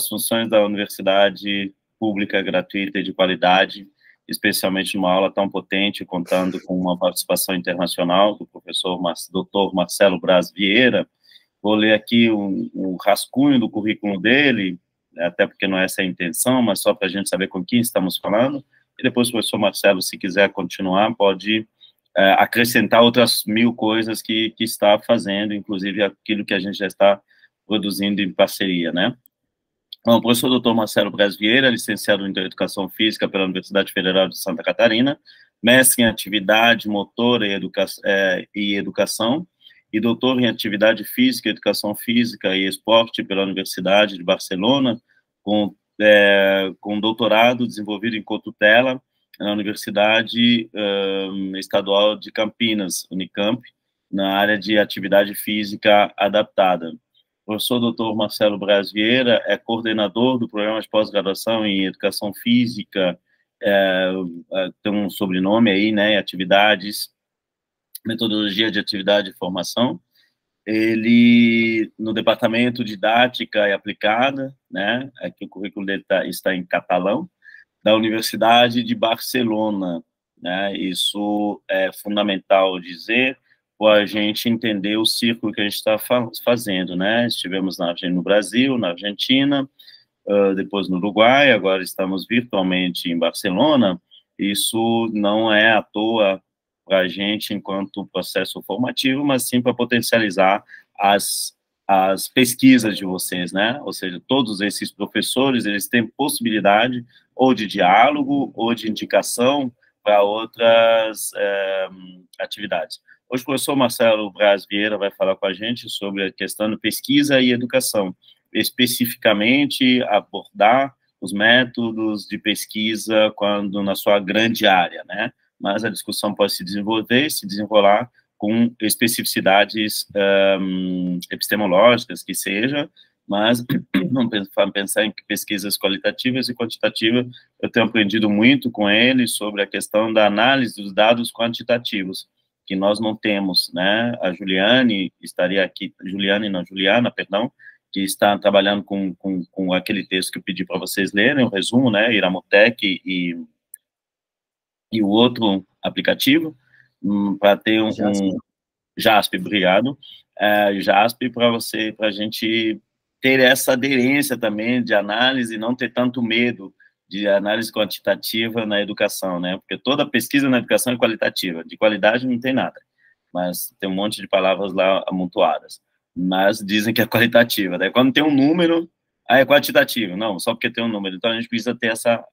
funções da universidade pública, gratuita e de qualidade, especialmente numa aula tão potente, contando com uma participação internacional do professor Dr. Marcelo Braz Vieira. Vou ler aqui um rascunho do currículo dele, até porque não é essa a intenção, mas só para a gente saber com quem estamos falando, e depois o professor Marcelo, se quiser continuar, pode acrescentar outras 1000 coisas que está fazendo, inclusive aquilo que a gente já está produzindo em parceria, né? Bom, o professor Dr. Marcelo Braz Vieira, licenciado em Educação Física pela Universidade Federal de Santa Catarina, mestre em Atividade Motora e Educação, e doutor em Atividade Física, Educação Física e Esporte pela Universidade de Barcelona, com doutorado desenvolvido em cotutela na Universidade Estadual de Campinas, Unicamp, na área de Atividade Física Adaptada. O professor Dr. Marcelo Braz Vieira é coordenador do programa de pós-graduação em Educação Física, tem um sobrenome aí, né, Atividades, Metodologia de Atividade e Formação. Ele, no Departamento de Didática e Aplicada, né, aqui o currículo dele está em catalão, da Universidade de Barcelona, né, isso é fundamental dizer, para a gente entender o círculo que a gente está fazendo, né, estivemos no Brasil, na Argentina, depois no Uruguai, agora estamos virtualmente em Barcelona. Isso não é à toa para a gente enquanto processo formativo, mas sim para potencializar as pesquisas de vocês, né? Ou seja, todos esses professores, eles têm possibilidade ou de diálogo ou de indicação para outras atividades. Hoje o professor Marcelo Braz Vieira vai falar com a gente sobre a questão de pesquisa e educação, especificamente abordar os métodos de pesquisa quando na sua grande área, né? Mas a discussão pode se desenrolar com especificidades epistemológicas, que seja, mas vamos pensar em pesquisas qualitativas e quantitativas. Eu tenho aprendido muito com ele sobre a questão da análise dos dados quantitativos, que nós não temos, né? A Juliana, perdão, que está trabalhando com aquele texto que eu pedi para vocês lerem, o resumo, né? Iramotec e o outro aplicativo, para ter um JASP, obrigado, JASP para a gente ter essa aderência também de análise, não ter tanto medo de análise quantitativa na educação, né, porque toda pesquisa na educação é qualitativa, de qualidade não tem nada, mas tem um monte de palavras lá amontoadas, mas dizem que é qualitativa, daí quando tem um número, é quantitativo, não, só porque tem um número, então a gente precisa ter essa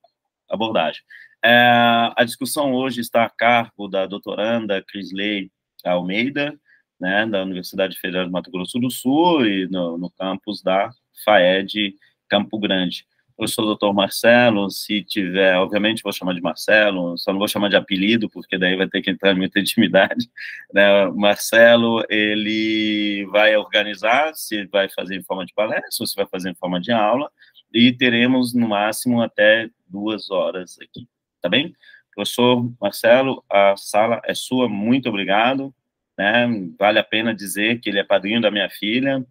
abordagem. A discussão hoje está a cargo da doutoranda Crisley Almeida, né, da Universidade Federal de Mato Grosso do Sul e no campus da FAED Campo Grande. Professor Dr. Marcelo, se tiver, obviamente vou chamar de Marcelo, só não vou chamar de apelido, porque daí vai ter que entrar em muita intimidade, né? Marcelo, ele vai organizar, se vai fazer em forma de palestra, ou se vai fazer em forma de aula, e teremos, no máximo, até 2 horas aqui, tá bem? Professor Marcelo, a sala é sua, muito obrigado, né? Vale a pena dizer que ele é padrinho da minha filha,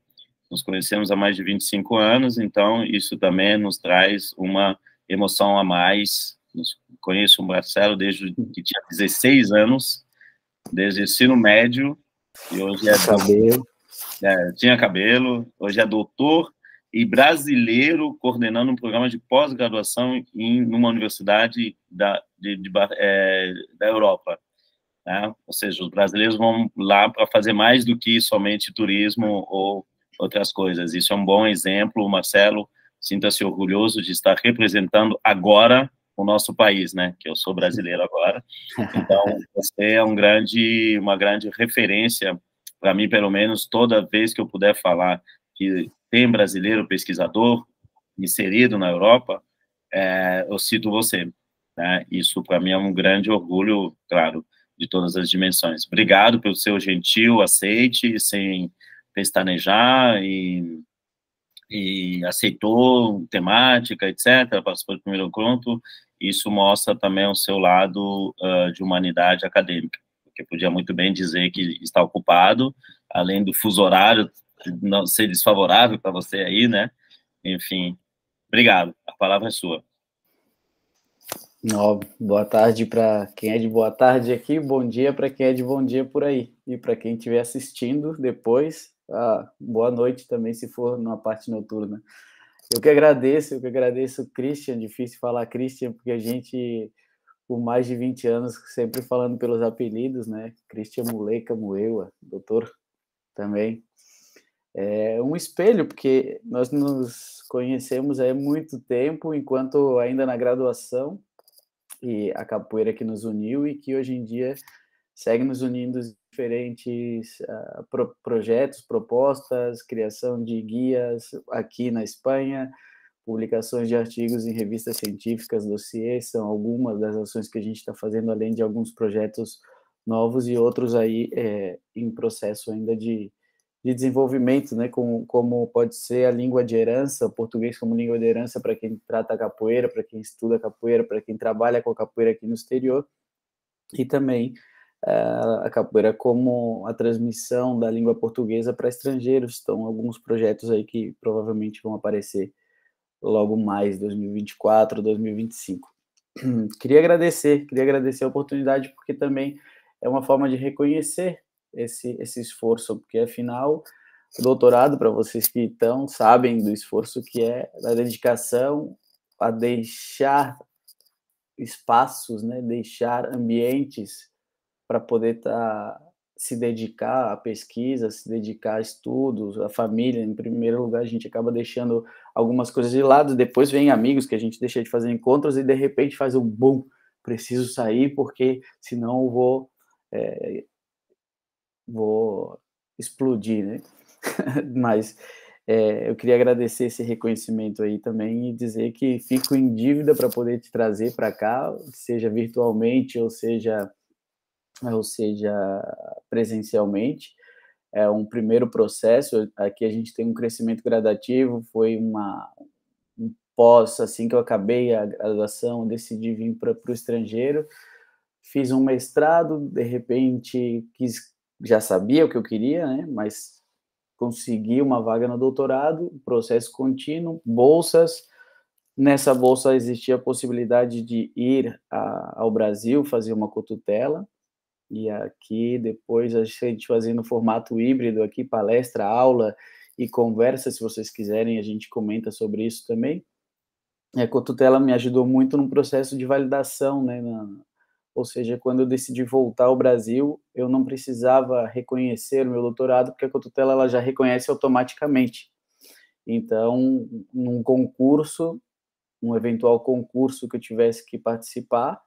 nos conhecemos há mais de 25 anos, então isso também nos traz uma emoção a mais. Conheço o Marcelo desde que tinha 16 anos, desde o ensino médio, e hoje tinha cabelo, hoje é doutor e brasileiro, coordenando um programa de pós-graduação numa universidade da Europa. Né? Ou seja, os brasileiros vão lá para fazer mais do que somente turismo ou outras coisas. Isso é um bom exemplo. Marcelo, sinta-se orgulhoso de estar representando agora o nosso país, né? Que eu sou brasileiro agora. Então, você é uma grande referência para mim, pelo menos, toda vez que eu puder falar que tem brasileiro pesquisador inserido na Europa, eu cito você. Né? Isso, para mim, é um grande orgulho, claro, de todas as dimensões. Obrigado pelo seu gentil aceite, sem pestanejar, e aceitou temática, etc., participou do primeiro encontro. Isso mostra também o seu lado de humanidade acadêmica, porque podia muito bem dizer que está ocupado, além do fuso horário não ser desfavorável para você aí, né? Enfim, obrigado. A palavra é sua. Boa tarde para quem é de boa tarde aqui, bom dia para quem é de bom dia por aí. E para quem estiver assistindo depois, boa noite também, se for numa parte noturna. Eu que agradeço, Christian, difícil falar Christian, porque a gente, por mais de 20 anos, sempre falando pelos apelidos, né? Christian Muleca, Muewa, doutor também. É um espelho, porque nós nos conhecemos há muito tempo, enquanto ainda na graduação, e a capoeira que nos uniu e que hoje em dia segue nos unindo diferentes projetos, propostas, criação de guias aqui na Espanha, publicações de artigos em revistas científicas, dossiês, são algumas das ações que a gente está fazendo, além de alguns projetos novos e outros aí em processo ainda de desenvolvimento, né, como pode ser a língua de herança, o português como língua de herança para quem trata a capoeira, para quem estuda capoeira, para quem trabalha com a capoeira aqui no exterior, e também a capoeira como a transmissão da língua portuguesa para estrangeiros. Então, alguns projetos aí que provavelmente vão aparecer logo mais, 2024, 2025. Queria agradecer a oportunidade, porque também é uma forma de reconhecer esse esforço, porque afinal, o doutorado, para vocês que estão, sabem do esforço que é, da dedicação a deixar espaços, né, deixar ambientes para poder se dedicar à pesquisa, se dedicar a estudos, a família. Em primeiro lugar, a gente acaba deixando algumas coisas de lado, depois vem amigos que a gente deixa de fazer encontros e de repente faz um boom, preciso sair porque senão eu vou explodir, né? Mas eu queria agradecer esse reconhecimento aí também e dizer que fico em dívida para poder te trazer para cá, seja virtualmente ou seja presencialmente. É um primeiro processo, aqui a gente tem um crescimento gradativo, foi um pós, assim que eu acabei a graduação, decidi vir para o estrangeiro, fiz um mestrado, de repente já sabia o que eu queria, né, mas consegui uma vaga no doutorado, processo contínuo, bolsas. Nessa bolsa existia a possibilidade de ir ao Brasil, fazer uma cotutela, e aqui depois a gente fazendo formato híbrido aqui, palestra, aula e conversa, se vocês quiserem, a gente comenta sobre isso também. A cotutela me ajudou muito no processo de validação, né, ou seja, quando eu decidi voltar ao Brasil, eu não precisava reconhecer o meu doutorado, porque a cotutela ela já reconhece automaticamente. Então, num concurso, um eventual concurso que eu tivesse que participar,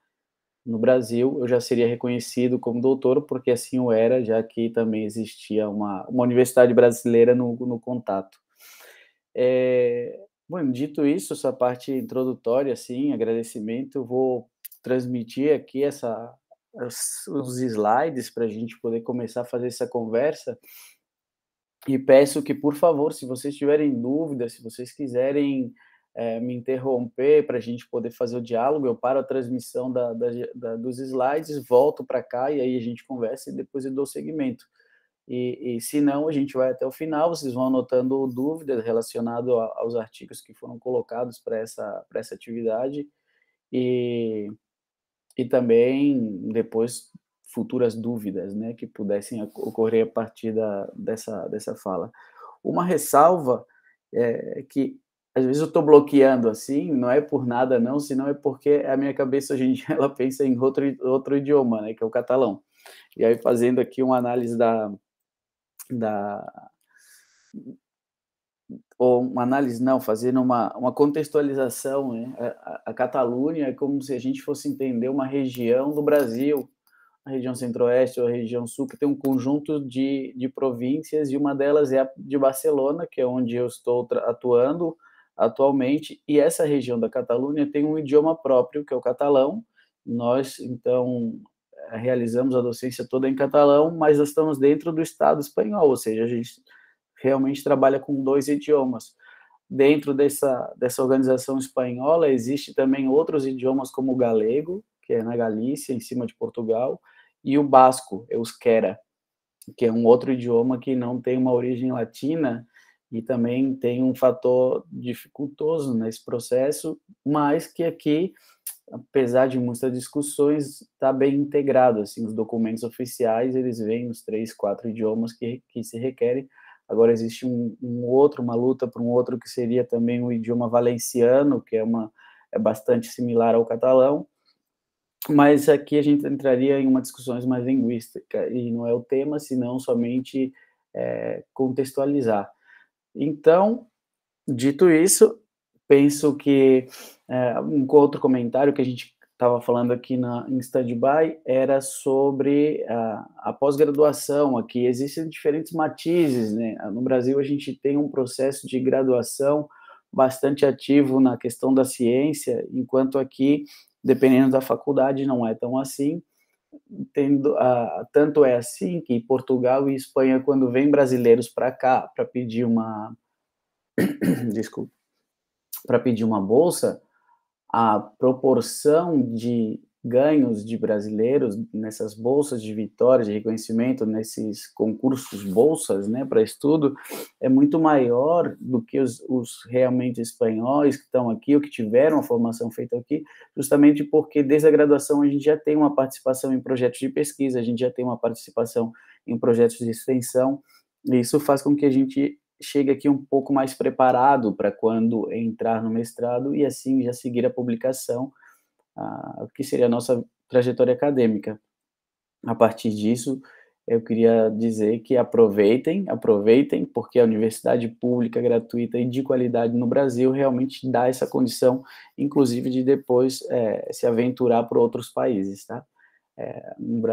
no Brasil, eu já seria reconhecido como doutor, porque assim eu era, já que também existia uma universidade brasileira no contato. Bom, dito isso, essa parte introdutória, assim, agradecimento, eu vou transmitir aqui os slides para a gente poder começar a fazer essa conversa. E peço que, por favor, se vocês tiverem dúvidas, se vocês quiserem me interromper para a gente poder fazer o diálogo, eu paro a transmissão dos slides, volto para cá e aí a gente conversa e depois eu dou seguimento. E se não, a gente vai até o final, vocês vão anotando dúvidas relacionadas aos artigos que foram colocados para essa atividade e também depois futuras dúvidas, né, que pudessem ocorrer a partir dessa fala. Uma ressalva é que às vezes eu estou bloqueando assim, não é por nada não, senão é porque a minha cabeça hoje em dia ela pensa em outro idioma, né, que é o catalão. E aí fazendo aqui uma análise ou uma análise não, fazendo uma contextualização, né, a Catalunha é como se a gente fosse entender uma região do Brasil, a região centro-oeste ou a região sul, que tem um conjunto de províncias, e uma delas é a de Barcelona, que é onde eu estou atuando atualmente, e essa região da Catalunha tem um idioma próprio, que é o catalão. Nós, então, realizamos a docência toda em catalão, mas nós estamos dentro do Estado espanhol, ou seja, a gente realmente trabalha com dois idiomas. Dentro dessa organização espanhola, existe também outros idiomas como o galego, que é na Galícia, em cima de Portugal, e o basco, euskera. que é um outro idioma que não tem uma origem latina e também tem um fator dificultoso nesse processo, mas que aqui, apesar de muitas discussões, está bem integrado, assim, os documentos oficiais, eles veem os 3, 4 idiomas que se requerem. Agora existe uma luta para um outro que seria também o idioma valenciano, que é bastante similar ao catalão, mas aqui a gente entraria em uma discussões mais linguística, e não é o tema, senão somente contextualizar. Então, dito isso, penso que um outro comentário que a gente estava falando aqui em stand-by era sobre a pós-graduação. Aqui existem diferentes matizes, né? No Brasil, a gente tem um processo de graduação bastante ativo na questão da ciência, enquanto aqui, dependendo da faculdade, não é tão assim. Tanto é assim que Portugal e Espanha, quando vêm brasileiros para cá para pedir uma desculpa, para pedir uma bolsa, a proporção de ganhos de brasileiros nessas bolsas de vitória, de reconhecimento, nesses concursos bolsas, né, para estudo, é muito maior do que os realmente espanhóis que estão aqui, ou que tiveram a formação feita aqui, justamente porque desde a graduação a gente já tem uma participação em projetos de pesquisa, a gente já tem uma participação em projetos de extensão, e isso faz com que a gente chegue aqui um pouco mais preparado para quando entrar no mestrado e assim já seguir a publicação, o que seria a nossa trajetória acadêmica. A partir disso, eu queria dizer que aproveitem, porque a universidade pública, gratuita e de qualidade no Brasil realmente dá essa condição, inclusive de depois se aventurar por outros países, tá?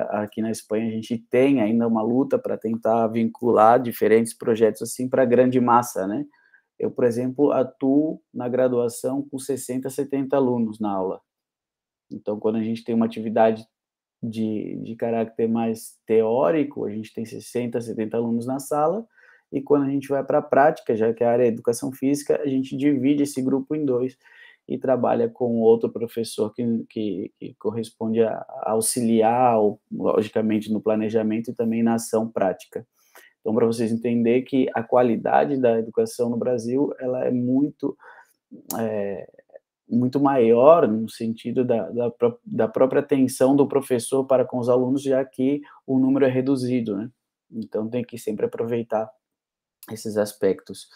Aqui na Espanha a gente tem ainda uma luta para tentar vincular diferentes projetos assim para a grande massa, né? Eu, por exemplo, atuo na graduação com 60, 70 alunos na aula. Então, quando a gente tem uma atividade de caráter mais teórico, a gente tem 60, 70 alunos na sala, e quando a gente vai para a prática, já que a área é educação física, a gente divide esse grupo em dois e trabalha com outro professor que corresponde a auxiliar, logicamente, no planejamento e também na ação prática. Então, para vocês entenderem que a qualidade da educação no Brasil, ela é muito maior no sentido da própria atenção do professor para com os alunos, já que o número é reduzido, né? Então, tem que sempre aproveitar esses aspectos.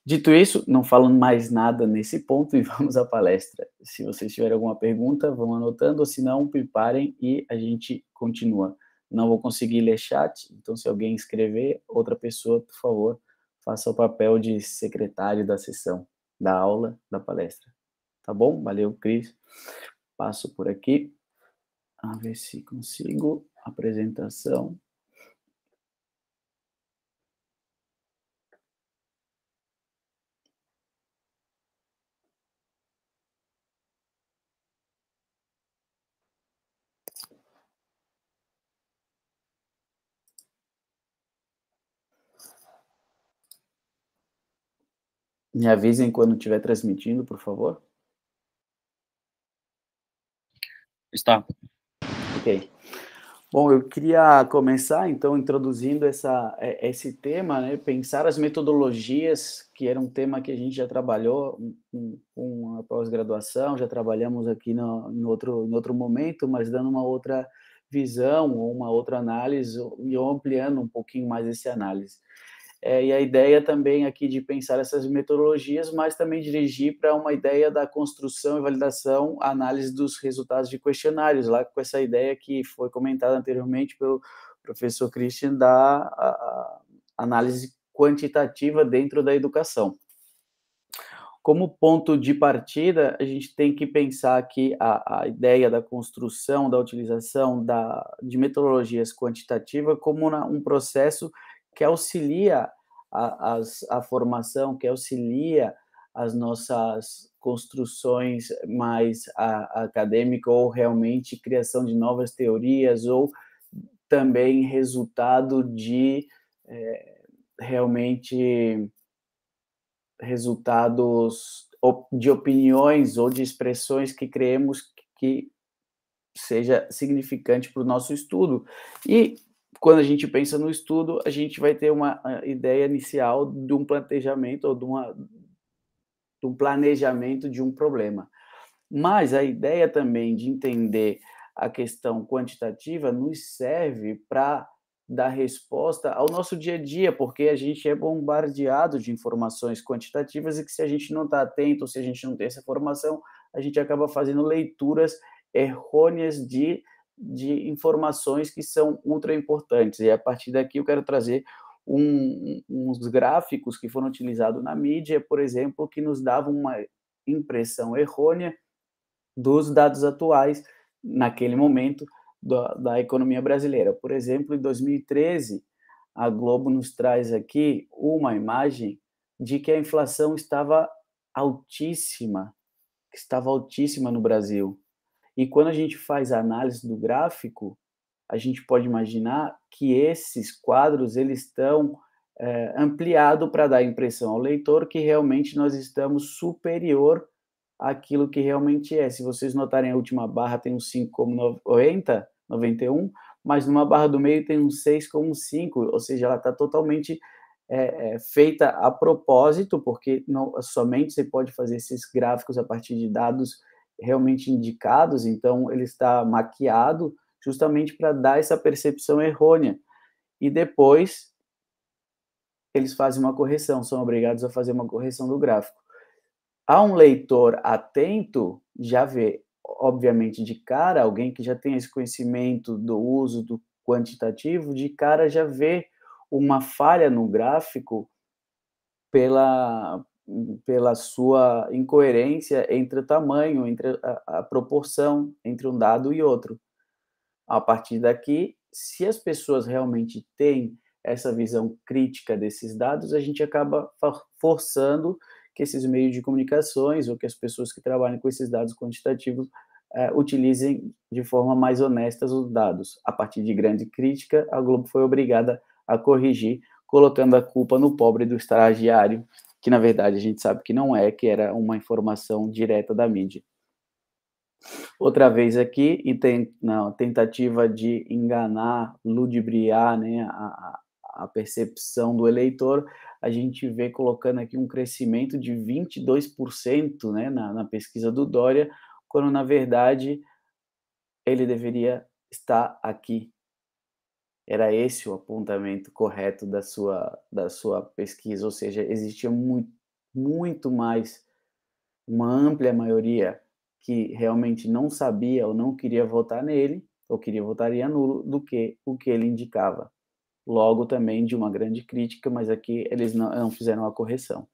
Dito isso, não falando mais nada nesse ponto e vamos à palestra. Se vocês tiverem alguma pergunta, vão anotando, ou se não, preparem e a gente continua. Não vou conseguir ler chat, então se alguém escrever, outra pessoa, por favor, faça o papel de secretário da sessão, da aula, da palestra. Tá bom? Valeu, Cris. Passo por aqui. A ver se consigo. Apresentação. Me avisem quando estiver transmitindo, por favor. Está. Ok. Bom, eu queria começar, então, introduzindo esse tema, né? Pensar as metodologias, que era um tema que a gente já trabalhou com a pós-graduação, já trabalhamos aqui em outro momento, mas dando uma outra visão ou uma outra análise, e ampliando um pouquinho mais esse análise. E a ideia também aqui de pensar essas metodologias, mas também dirigir para uma ideia da construção e validação, análise dos resultados de questionários, lá com essa ideia que foi comentada anteriormente pelo professor Christian da análise quantitativa dentro da educação. Como ponto de partida, a gente tem que pensar que a ideia da construção, da utilização de metodologias quantitativas como um processo que auxilia a formação, que auxilia as nossas construções mais acadêmicas ou realmente criação de novas teorias ou também resultado de realmente resultados de opiniões ou de expressões que creemos que seja significante para o nosso estudo. E quando a gente pensa no estudo, a gente vai ter uma ideia inicial de um planejamento ou de um planejamento de um problema. Mas a ideia também de entender a questão quantitativa nos serve para dar resposta ao nosso dia a dia, porque a gente é bombardeado de informações quantitativas e que, se a gente não está atento, ou se a gente não tem essa formação, a gente acaba fazendo leituras errôneas de informações que são ultra importantes. E a partir daqui eu quero trazer uns gráficos que foram utilizados na mídia, por exemplo, que nos davam uma impressão errônea dos dados atuais, naquele momento, da economia brasileira. Por exemplo, em 2013, a Globo nos traz aqui uma imagem de que a inflação estava altíssima no Brasil. E quando a gente faz a análise do gráfico, a gente pode imaginar que esses quadros eles estão ampliados para dar a impressão ao leitor que realmente nós estamos superior àquilo que realmente é. Se vocês notarem, a última barra tem um 5,90, 91, mas numa barra do meio tem um 6,5, ou seja, ela está totalmente feita a propósito, porque não, somente você pode fazer esses gráficos a partir de dados realmente indicados, então ele está maquiado justamente para dar essa percepção errônea. E depois eles fazem uma correção, são obrigados a fazer uma correção do gráfico. A um leitor atento, já vê, obviamente, de cara, alguém que já tem esse conhecimento do uso do quantitativo, de cara já vê uma falha no gráfico pela sua incoerência entre o tamanho, entre a proporção entre um dado e outro. A partir daqui, se as pessoas realmente têm essa visão crítica desses dados, a gente acaba forçando que esses meios de comunicações ou que as pessoas que trabalham com esses dados quantitativos utilizem de forma mais honesta os dados. A partir de grande crítica, a Globo foi obrigada a corrigir, colocando a culpa no pobre do estagiário, que na verdade a gente sabe que não é, que era uma informação direta da mídia. Outra vez aqui, e na tentativa de enganar, ludibriar, né, a percepção do eleitor, a gente vê colocando aqui um crescimento de 22%, né, na pesquisa do Dória, quando na verdade ele deveria estar aqui. Era esse o apontamento correto da sua pesquisa, ou seja, existia muito mais, uma ampla maioria que realmente não sabia ou não queria votar nele, ou votaria nulo, do que o que ele indicava. Logo também de uma grande crítica, mas aqui eles não fizeram a correção.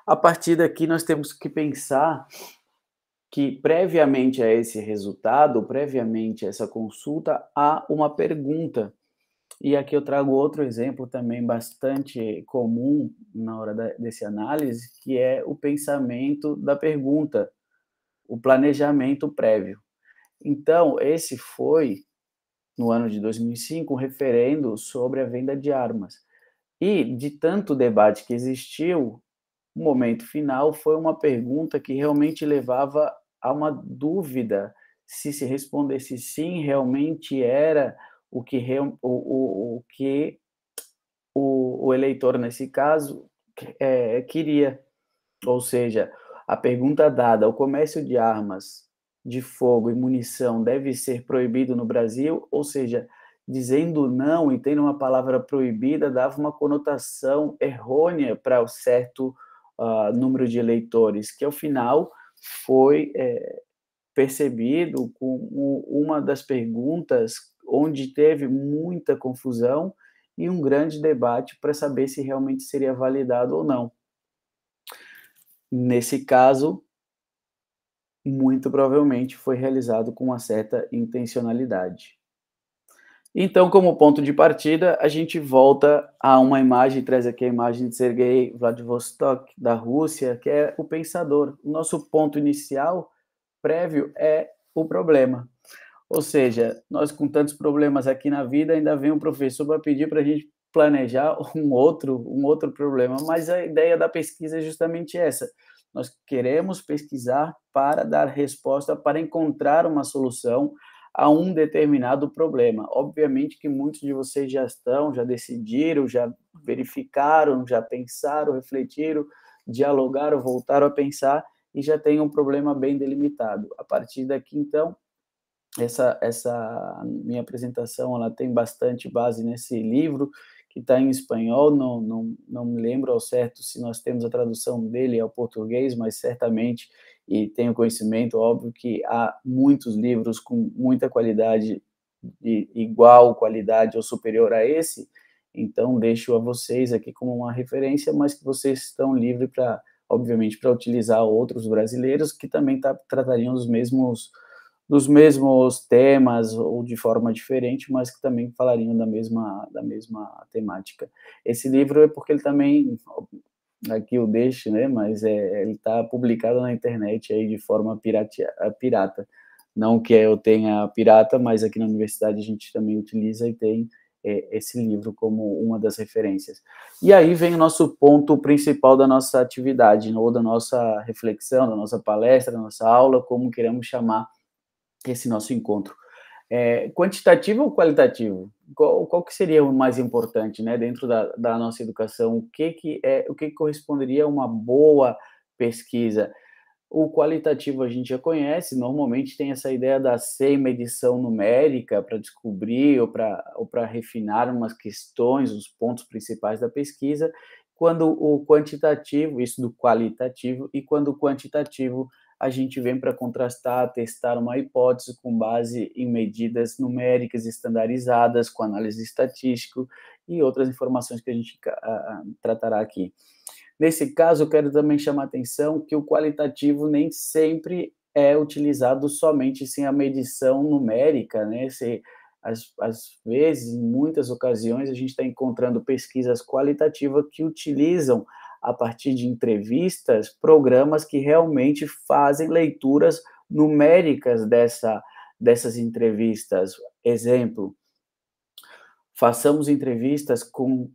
A partir daqui nós temos que pensar que previamente a esse resultado, previamente a essa consulta, há uma pergunta. E aqui eu trago outro exemplo também bastante comum na hora desse análise, que é o pensamento da pergunta, o planejamento prévio. Então, esse foi, no ano de 2005, um referendo sobre a venda de armas. E, de tanto debate que existiu, o momento final foi uma pergunta que realmente levava a uma dúvida se respondesse sim, realmente era o que o eleitor, nesse caso, queria. Ou seja, a pergunta dada: o comércio de armas de fogo e munição deve ser proibido no Brasil? Ou seja, dizendo não e tendo uma palavra proibida, dava uma conotação errônea para o certo número de eleitores, que ao final foi percebido como uma das perguntas onde teve muita confusão e um grande debate para saber se realmente seria validado ou não. Nesse caso, muito provavelmente foi realizado com uma certa intencionalidade. Então, como ponto de partida, a gente volta a uma imagem, traz aqui a imagem de Sergei Vladivostok, da Rússia, que é o pensador. O nosso ponto inicial, prévio, é o problema. Ou seja, nós com tantos problemas aqui na vida, ainda vem um professor para pedir para a gente planejar um outro problema, mas a ideia da pesquisa é justamente essa. Nós queremos pesquisar para dar resposta, para encontrar uma solução a um determinado problema. Obviamente que muitos de vocês já decidiram, já verificaram, já pensaram, refletiram, dialogaram, voltaram a pensar e já tem um problema bem delimitado. A partir daqui, então, essa minha apresentação ela tem bastante base nesse livro, que está em espanhol, não me lembro ao certo se nós temos a tradução dele ao português, mas certamente, e tenho conhecimento, óbvio, que há muitos livros com muita qualidade, de igual qualidade ou superior a esse, então deixo a vocês aqui como uma referência, mas que vocês estão livres para, obviamente, para utilizar outros brasileiros que também tratariam dos mesmos temas ou de forma diferente, mas que também falariam da mesma temática. Esse livro é porque ele também, aqui eu deixo, né, mas ele está publicado na internet aí de forma pirata. Não que eu tenha pirata, mas aqui na universidade a gente também utiliza e tem esse livro como uma das referências. E aí vem o nosso ponto principal da nossa atividade, ou da nossa reflexão, da nossa palestra, da nossa aula, como queremos chamar esse nosso encontro. Quantitativo ou qualitativo? Qual que seria o mais importante, né, dentro da nossa educação? O que corresponderia a uma boa pesquisa? O qualitativo a gente já conhece, normalmente tem essa ideia da sem medição numérica para descobrir ou para refinar umas questões, os pontos principais da pesquisa, quando o quantitativo, isso do qualitativo, e quando o quantitativo a gente vem para contrastar, testar uma hipótese com base em medidas numéricas estandarizadas, com análise estatística e outras informações que a gente tratará aqui. Nesse caso, eu quero também chamar a atenção que o qualitativo nem sempre é utilizado somente sem a medição numérica, né? Às vezes, em muitas ocasiões, a gente está encontrando pesquisas qualitativas que utilizam, a partir de entrevistas, programas que realmente fazem leituras numéricas dessas entrevistas. Exemplo, façamos entrevistas com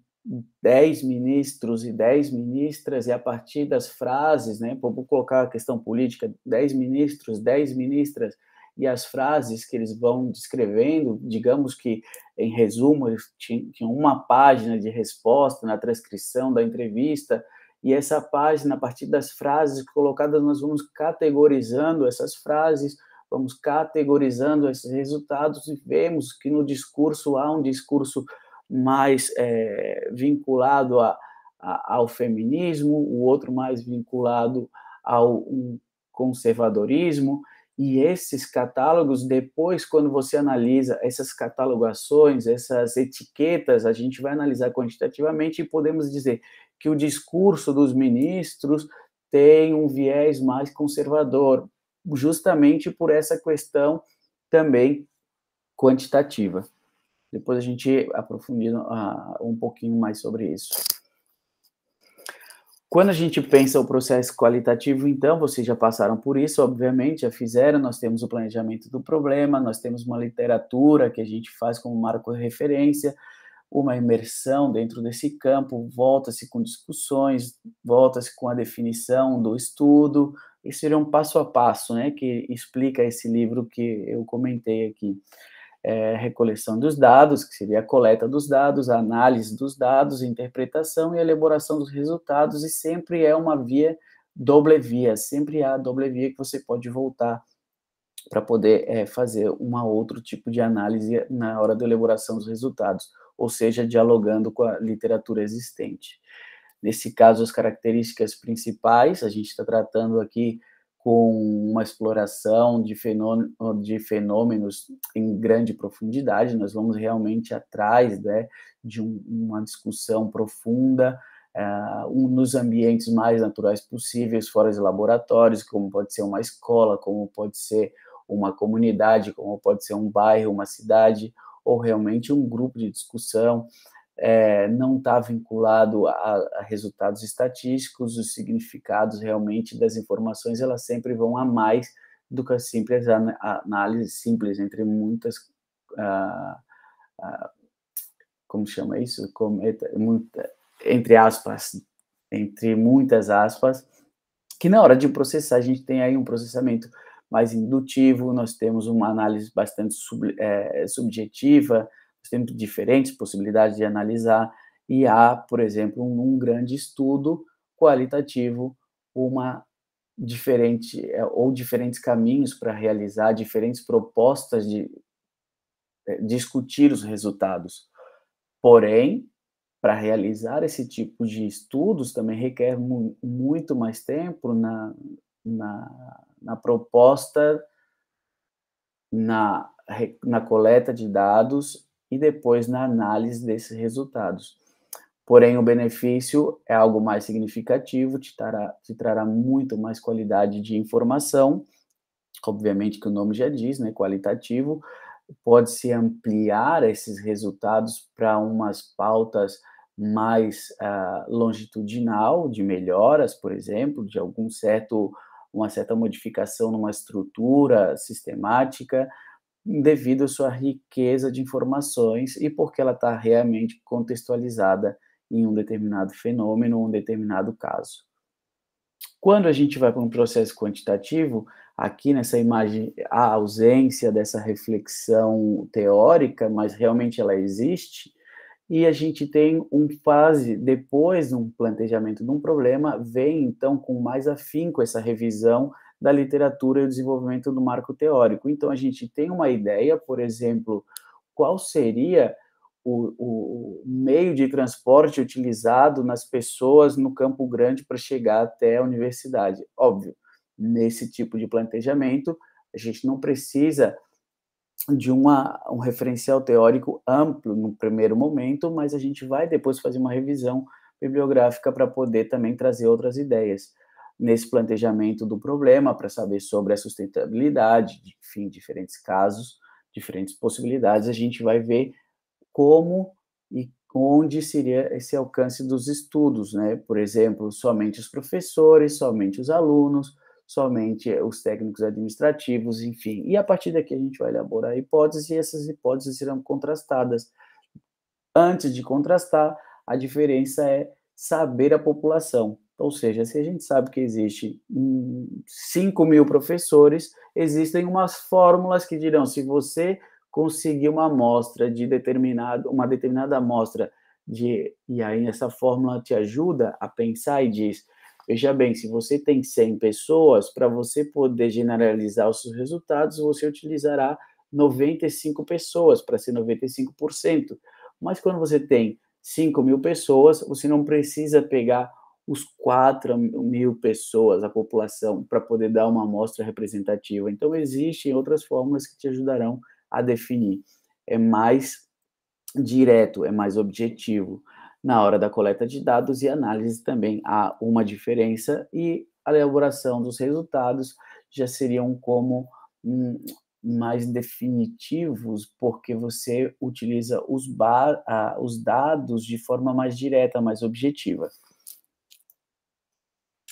10 ministros e 10 ministras, e a partir das frases, né, vou colocar a questão política, 10 ministros, 10 ministras, e as frases que eles vão descrevendo, digamos que, em resumo, eles tinham uma página de resposta na transcrição da entrevista, e essa página, a partir das frases colocadas, nós vamos categorizando essas frases, vamos categorizando esses resultados e vemos que no discurso há um discurso mais vinculado ao feminismo, o outro mais vinculado ao conservadorismo, e esses catálogos, depois, quando você analisa essas catalogações, essas etiquetas, a gente vai analisar quantitativamente e podemos dizer que o discurso dos ministros tem um viés mais conservador, justamente por essa questão também quantitativa. Depois a gente aprofunda um pouquinho mais sobre isso. Quando a gente pensa o processo qualitativo, então, vocês já passaram por isso, obviamente, já fizeram, nós temos o planejamento do problema, nós temos uma literatura que a gente faz como marco de referência, uma imersão dentro desse campo, volta-se com discussões, volta-se com a definição do estudo, isso seria um passo a passo, né, que explica esse livro que eu comentei aqui. Recolheção dos dados, que seria a coleta dos dados, a análise dos dados, a interpretação e a elaboração dos resultados, e sempre é uma doble via, sempre há doble via que você pode voltar para poder fazer outro tipo de análise na hora da elaboração dos resultados, ou seja, dialogando com a literatura existente. Nesse caso, as características principais, a gente está tratando aqui com uma exploração de fenômenos em grande profundidade, nós vamos realmente atrás, né, de uma discussão profunda, nos ambientes mais naturais possíveis, fora de laboratórios, como pode ser uma escola, como pode ser uma comunidade, como pode ser um bairro, uma cidade, ou realmente um grupo de discussão. Não está vinculado a resultados estatísticos, os significados realmente das informações, elas sempre vão a mais do que a simples análise simples, entre muitas, como chama isso? Entre aspas, entre muitas aspas, que na hora de processar, a gente tem aí um processamento mais indutivo, nós temos uma análise bastante subjetiva, nós temos diferentes possibilidades de analisar, e há, por exemplo, um grande estudo qualitativo, uma diferentes caminhos para realizar, diferentes propostas de discutir os resultados. Porém, para realizar esse tipo de estudos também requer muito mais tempo na proposta, na coleta de dados e depois na análise desses resultados. Porém, o benefício é algo mais significativo, te trará muito mais qualidade de informação, obviamente que o nome já diz, né, qualitativo, pode-se ampliar esses resultados para umas pautas mais longitudinal, de melhoras, por exemplo, de uma certa modificação numa estrutura sistemática, devido à sua riqueza de informações e porque ela está realmente contextualizada em um determinado fenômeno, um determinado caso. Quando a gente vai para um processo quantitativo, aqui nessa imagem, há ausência dessa reflexão teórica, mas realmente ela existe, e a gente tem fase, depois de um planejamento de um problema, vem então com mais afinco essa revisão da literatura e o desenvolvimento do marco teórico. Então, a gente tem uma ideia, por exemplo, qual seria o meio de transporte utilizado nas pessoas no Campo Grande para chegar até a universidade. Óbvio, nesse tipo de planejamento, a gente não precisa de um referencial teórico amplo no primeiro momento, mas a gente vai depois fazer uma revisão bibliográfica para poder também trazer outras ideias nesse planejamento do problema, para saber sobre a sustentabilidade, enfim, diferentes casos, diferentes possibilidades, a gente vai ver como e onde seria esse alcance dos estudos, né? Por exemplo, somente os professores, somente os alunos, somente os técnicos administrativos, enfim. E a partir daqui a gente vai elaborar hipóteses e essas hipóteses serão contrastadas. Antes de contrastar, a diferença é saber a população. Ou seja, se a gente sabe que existe 5.000 professores, existem umas fórmulas que dirão, se você conseguir uma amostra de uma determinada amostra e aí essa fórmula te ajuda a pensar e diz, veja bem, se você tem 100 pessoas, para você poder generalizar os seus resultados, você utilizará 95 pessoas, para ser 95%. Mas quando você tem 5.000 pessoas, você não precisa pegar os 4.000 pessoas, a população, para poder dar uma amostra representativa. Então, existem outras fórmulas que te ajudarão a definir. É mais direto, é mais objetivo. Na hora da coleta de dados e análise também há uma diferença e a elaboração dos resultados já seriam como mais definitivos, porque você utiliza os dados de forma mais direta, mais objetiva.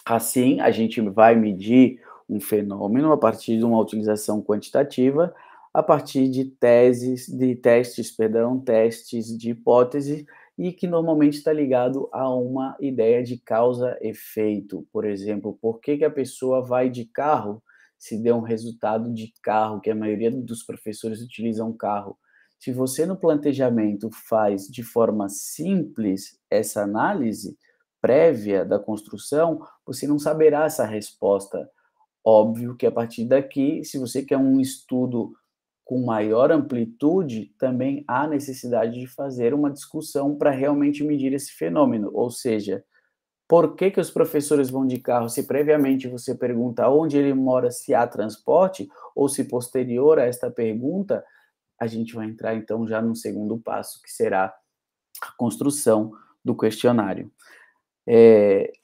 Assim, a gente vai medir um fenômeno a partir de uma utilização quantitativa, a partir de testes de hipótese, e que normalmente está ligado a uma ideia de causa-efeito. Por exemplo, por que a pessoa vai de carro se deu um resultado de carro, que a maioria dos professores utilizam carro. Se você no planejamento faz de forma simples essa análise prévia da construção, você não saberá essa resposta. Óbvio que a partir daqui, se você quer um estudo com maior amplitude, também há necessidade de fazer uma discussão para realmente medir esse fenômeno, ou seja, por que os professores vão de carro? Se previamente você pergunta onde ele mora, se há transporte, ou se posterior a esta pergunta, a gente vai entrar então já no segundo passo, que será a construção do questionário.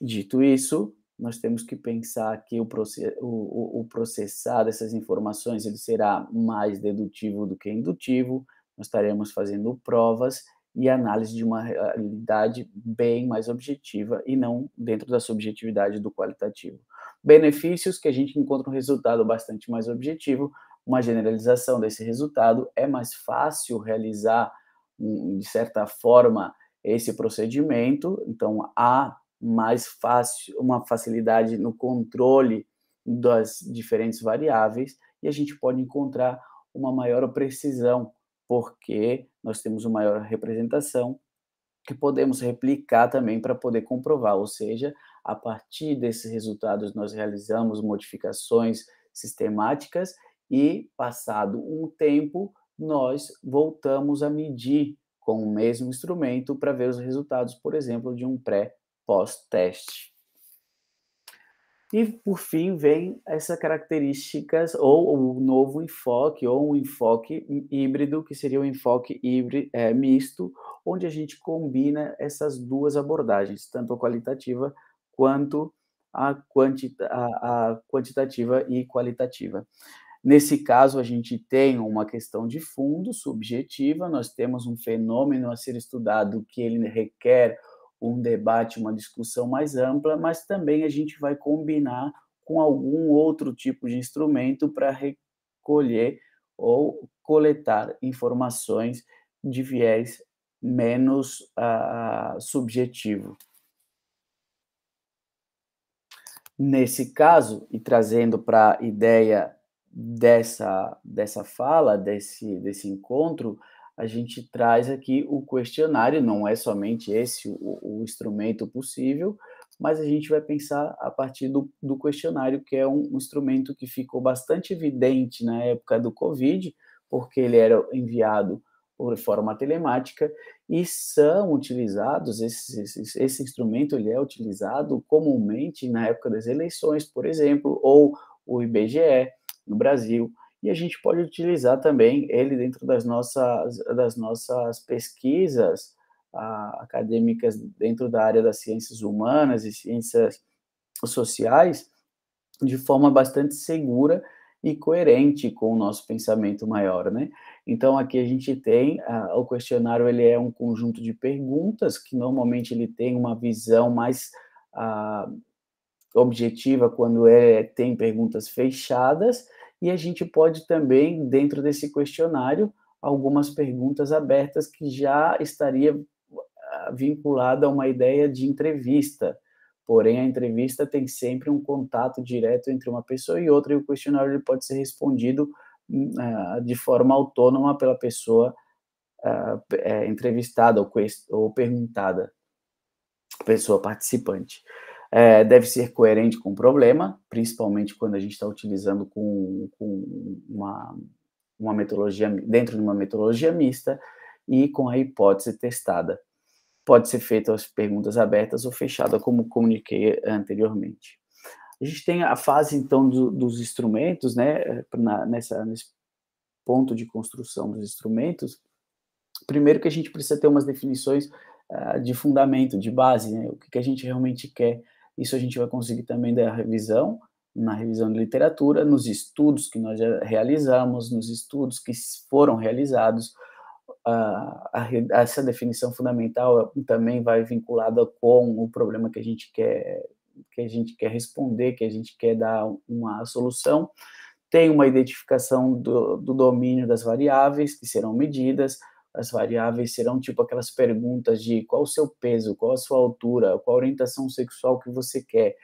Dito isso, nós temos que pensar que o processar dessas informações ele será mais dedutivo do que indutivo, nós estaremos fazendo provas e análise de uma realidade bem mais objetiva e não dentro da subjetividade do qualitativo. Benefícios que a gente encontra um resultado bastante mais objetivo, uma generalização desse resultado, é mais fácil realizar, de certa forma, esse procedimento, então há mais fácil, uma facilidade no controle das diferentes variáveis e a gente pode encontrar uma maior precisão, porque nós temos uma maior representação que podemos replicar também para poder comprovar, ou seja, a partir desses resultados nós realizamos modificações sistemáticas e, passado um tempo, nós voltamos a medir com o mesmo instrumento para ver os resultados, por exemplo, de um pré-pós-teste. E, por fim, vem essas características, ou o novo enfoque, ou um enfoque híbrido, que seria um enfoque misto, onde a gente combina essas duas abordagens, tanto a qualitativa quanto a quantitativa e qualitativa. Nesse caso, a gente tem uma questão de fundo subjetiva, nós temos um fenômeno a ser estudado que ele requer um debate, uma discussão mais ampla, mas também a gente vai combinar com algum outro tipo de instrumento para recolher ou coletar informações de viés menos subjetivo. Nesse caso, e trazendo para a ideia dessa fala, desse encontro, a gente traz aqui o questionário, não é somente esse o instrumento possível, mas a gente vai pensar a partir do questionário, que é um instrumento que ficou bastante evidente na época do Covid, porque ele era enviado por forma telemática, e são utilizados, esse instrumento ele é utilizado comumente na época das eleições, por exemplo, ou o IBGE no Brasil, e a gente pode utilizar também ele dentro das nossas pesquisas acadêmicas dentro da área das ciências humanas e ciências sociais, de forma bastante segura e coerente com o nosso pensamento maior, né? Então, aqui a gente tem, o questionário ele é um conjunto de perguntas, que normalmente ele tem uma visão mais objetiva quando tem perguntas fechadas, e a gente pode também, dentro desse questionário, algumas perguntas abertas que já estaria vinculada a uma ideia de entrevista. Porém, a entrevista tem sempre um contato direto entre uma pessoa e outra, e o questionário ele pode ser respondido de forma autônoma pela pessoa entrevistada ou perguntada, pessoa participante. Deve ser coerente com o problema, principalmente quando a gente está utilizando com uma metodologia, dentro de uma metodologia mista, e com a hipótese testada. Pode ser feita as perguntas abertas ou fechadas, como comuniquei anteriormente. A gente tem a fase, então, dos instrumentos, né, nesse ponto de construção dos instrumentos. Primeiro que a gente precisa ter umas definições de fundamento, de base, né, o que a gente realmente quer. Isso a gente vai conseguir também na revisão de literatura, nos estudos que nós já realizamos, nos estudos que foram realizados. Essa definição fundamental também vai vinculada com o problema que a gente quer responder, que a gente quer dar uma solução. Tem uma identificação do domínio das variáveis que serão medidas. As variáveis serão tipo aquelas perguntas de qual o seu peso, qual a sua altura, qual a orientação sexual que você quer,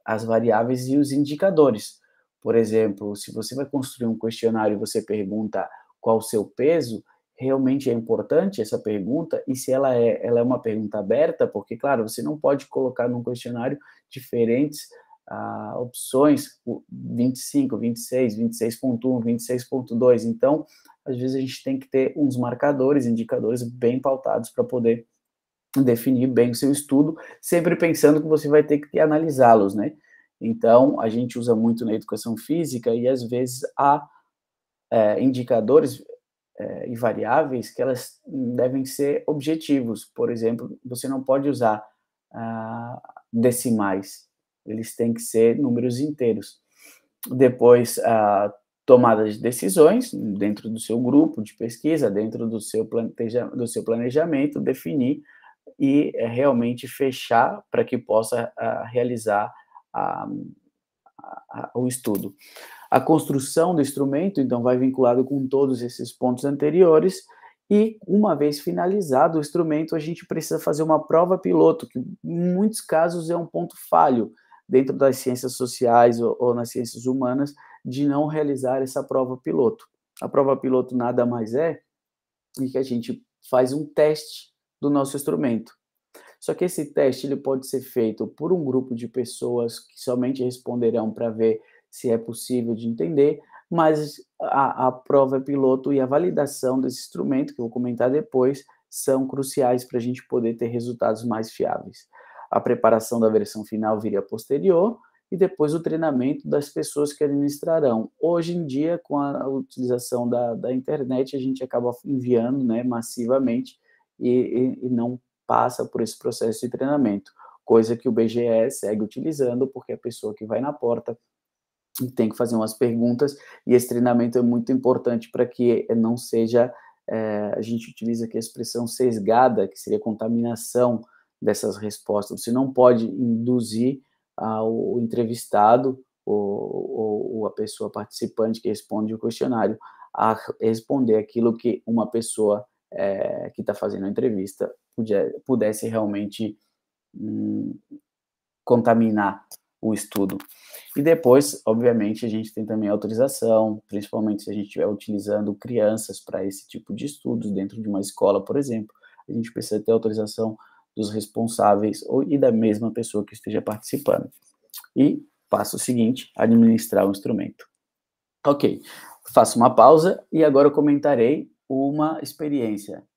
as variáveis e os indicadores. Por exemplo, se você vai construir um questionário e você pergunta qual o seu peso, realmente é importante essa pergunta, e se ela é uma pergunta aberta, porque, claro, você não pode colocar num questionário diferentes opções, 25, 26, 26.1, 26.2, então, às vezes a gente tem que ter uns marcadores, indicadores bem pautados para poder definir bem o seu estudo, sempre pensando que você vai ter que analisá-los, né? Então, a gente usa muito na educação física e, às vezes, há indicadores e variáveis que elas devem ser objetivos. Por exemplo, você não pode usar decimais, eles têm que ser números inteiros. Depois, tomada de decisões dentro do seu grupo de pesquisa, dentro do seu planejamento, definir e realmente fechar para que possa realizar o estudo. A construção do instrumento, então, vai vinculado com todos esses pontos anteriores, e uma vez finalizado o instrumento, a gente precisa fazer uma prova piloto, que em muitos casos é um ponto falho dentro das ciências sociais ou nas ciências humanas, de não realizar essa prova piloto. A prova piloto nada mais é que a gente faz um teste do nosso instrumento. Só que esse teste ele pode ser feito por um grupo de pessoas que somente responderão para ver se é possível de entender, mas a prova piloto e a validação desse instrumento, que eu vou comentar depois, são cruciais para a gente poder ter resultados mais fiáveis. A preparação da versão final viria posterior, e depois o treinamento das pessoas que administrarão. Hoje em dia, com a utilização da internet, a gente acaba enviando, né, massivamente e não passa por esse processo de treinamento, coisa que o BGE segue utilizando, porque a pessoa que vai na porta tem que fazer umas perguntas, e esse treinamento é muito importante para que não seja, a gente utiliza aqui a expressão sesgada, que seria contaminação dessas respostas. Você não pode induzir o entrevistado ou a pessoa participante que responde o questionário a responder aquilo que uma pessoa que está fazendo a entrevista pudesse realmente contaminar o estudo. E depois, obviamente, a gente tem também autorização, principalmente se a gente estiver utilizando crianças para esse tipo de estudos dentro de uma escola, por exemplo, a gente precisa ter autorização dos responsáveis e da mesma pessoa que esteja participando. E passo o seguinte, administrar o instrumento. Ok, faço uma pausa e agora eu comentarei uma experiência.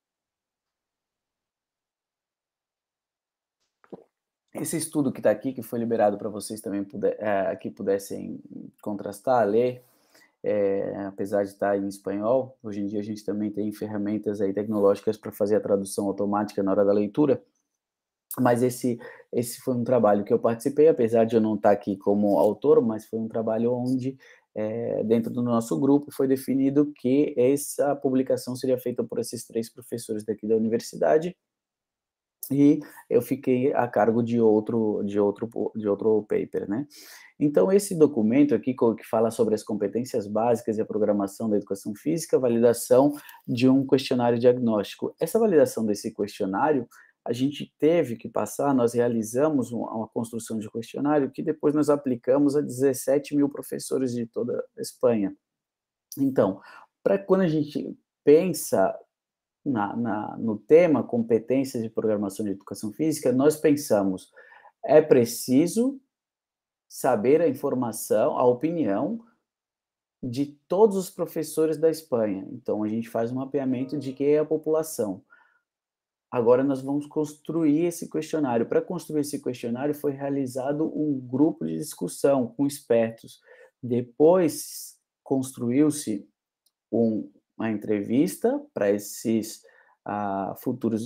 Esse estudo que está aqui, que foi liberado para vocês também que pudessem contrastar, ler, apesar de estar em espanhol, hoje em dia a gente também tem ferramentas aí tecnológicas para fazer a tradução automática na hora da leitura, mas esse foi um trabalho que eu participei, apesar de eu não estar aqui como autor, mas foi um trabalho onde, dentro do nosso grupo, foi definido que essa publicação seria feita por esses 3 professores daqui da universidade, e eu fiquei a cargo de outro paper, né. Então esse documento aqui que fala sobre as competências básicas e a programação da educação física, validação de um questionário diagnóstico. Essa validação desse questionário, a gente teve que passar, nós realizamos uma construção de questionário que depois nós aplicamos a 17.000 professores de toda a Espanha. Então, para quando a gente pensa no tema competências de programação de educação física, nós pensamos, é preciso saber a informação, a opinião de todos os professores da Espanha. Então, a gente faz um mapeamento de quem é a população. Agora nós vamos construir esse questionário. Para construir esse questionário foi realizado um grupo de discussão com expertos. Depois construiu-se uma entrevista para esses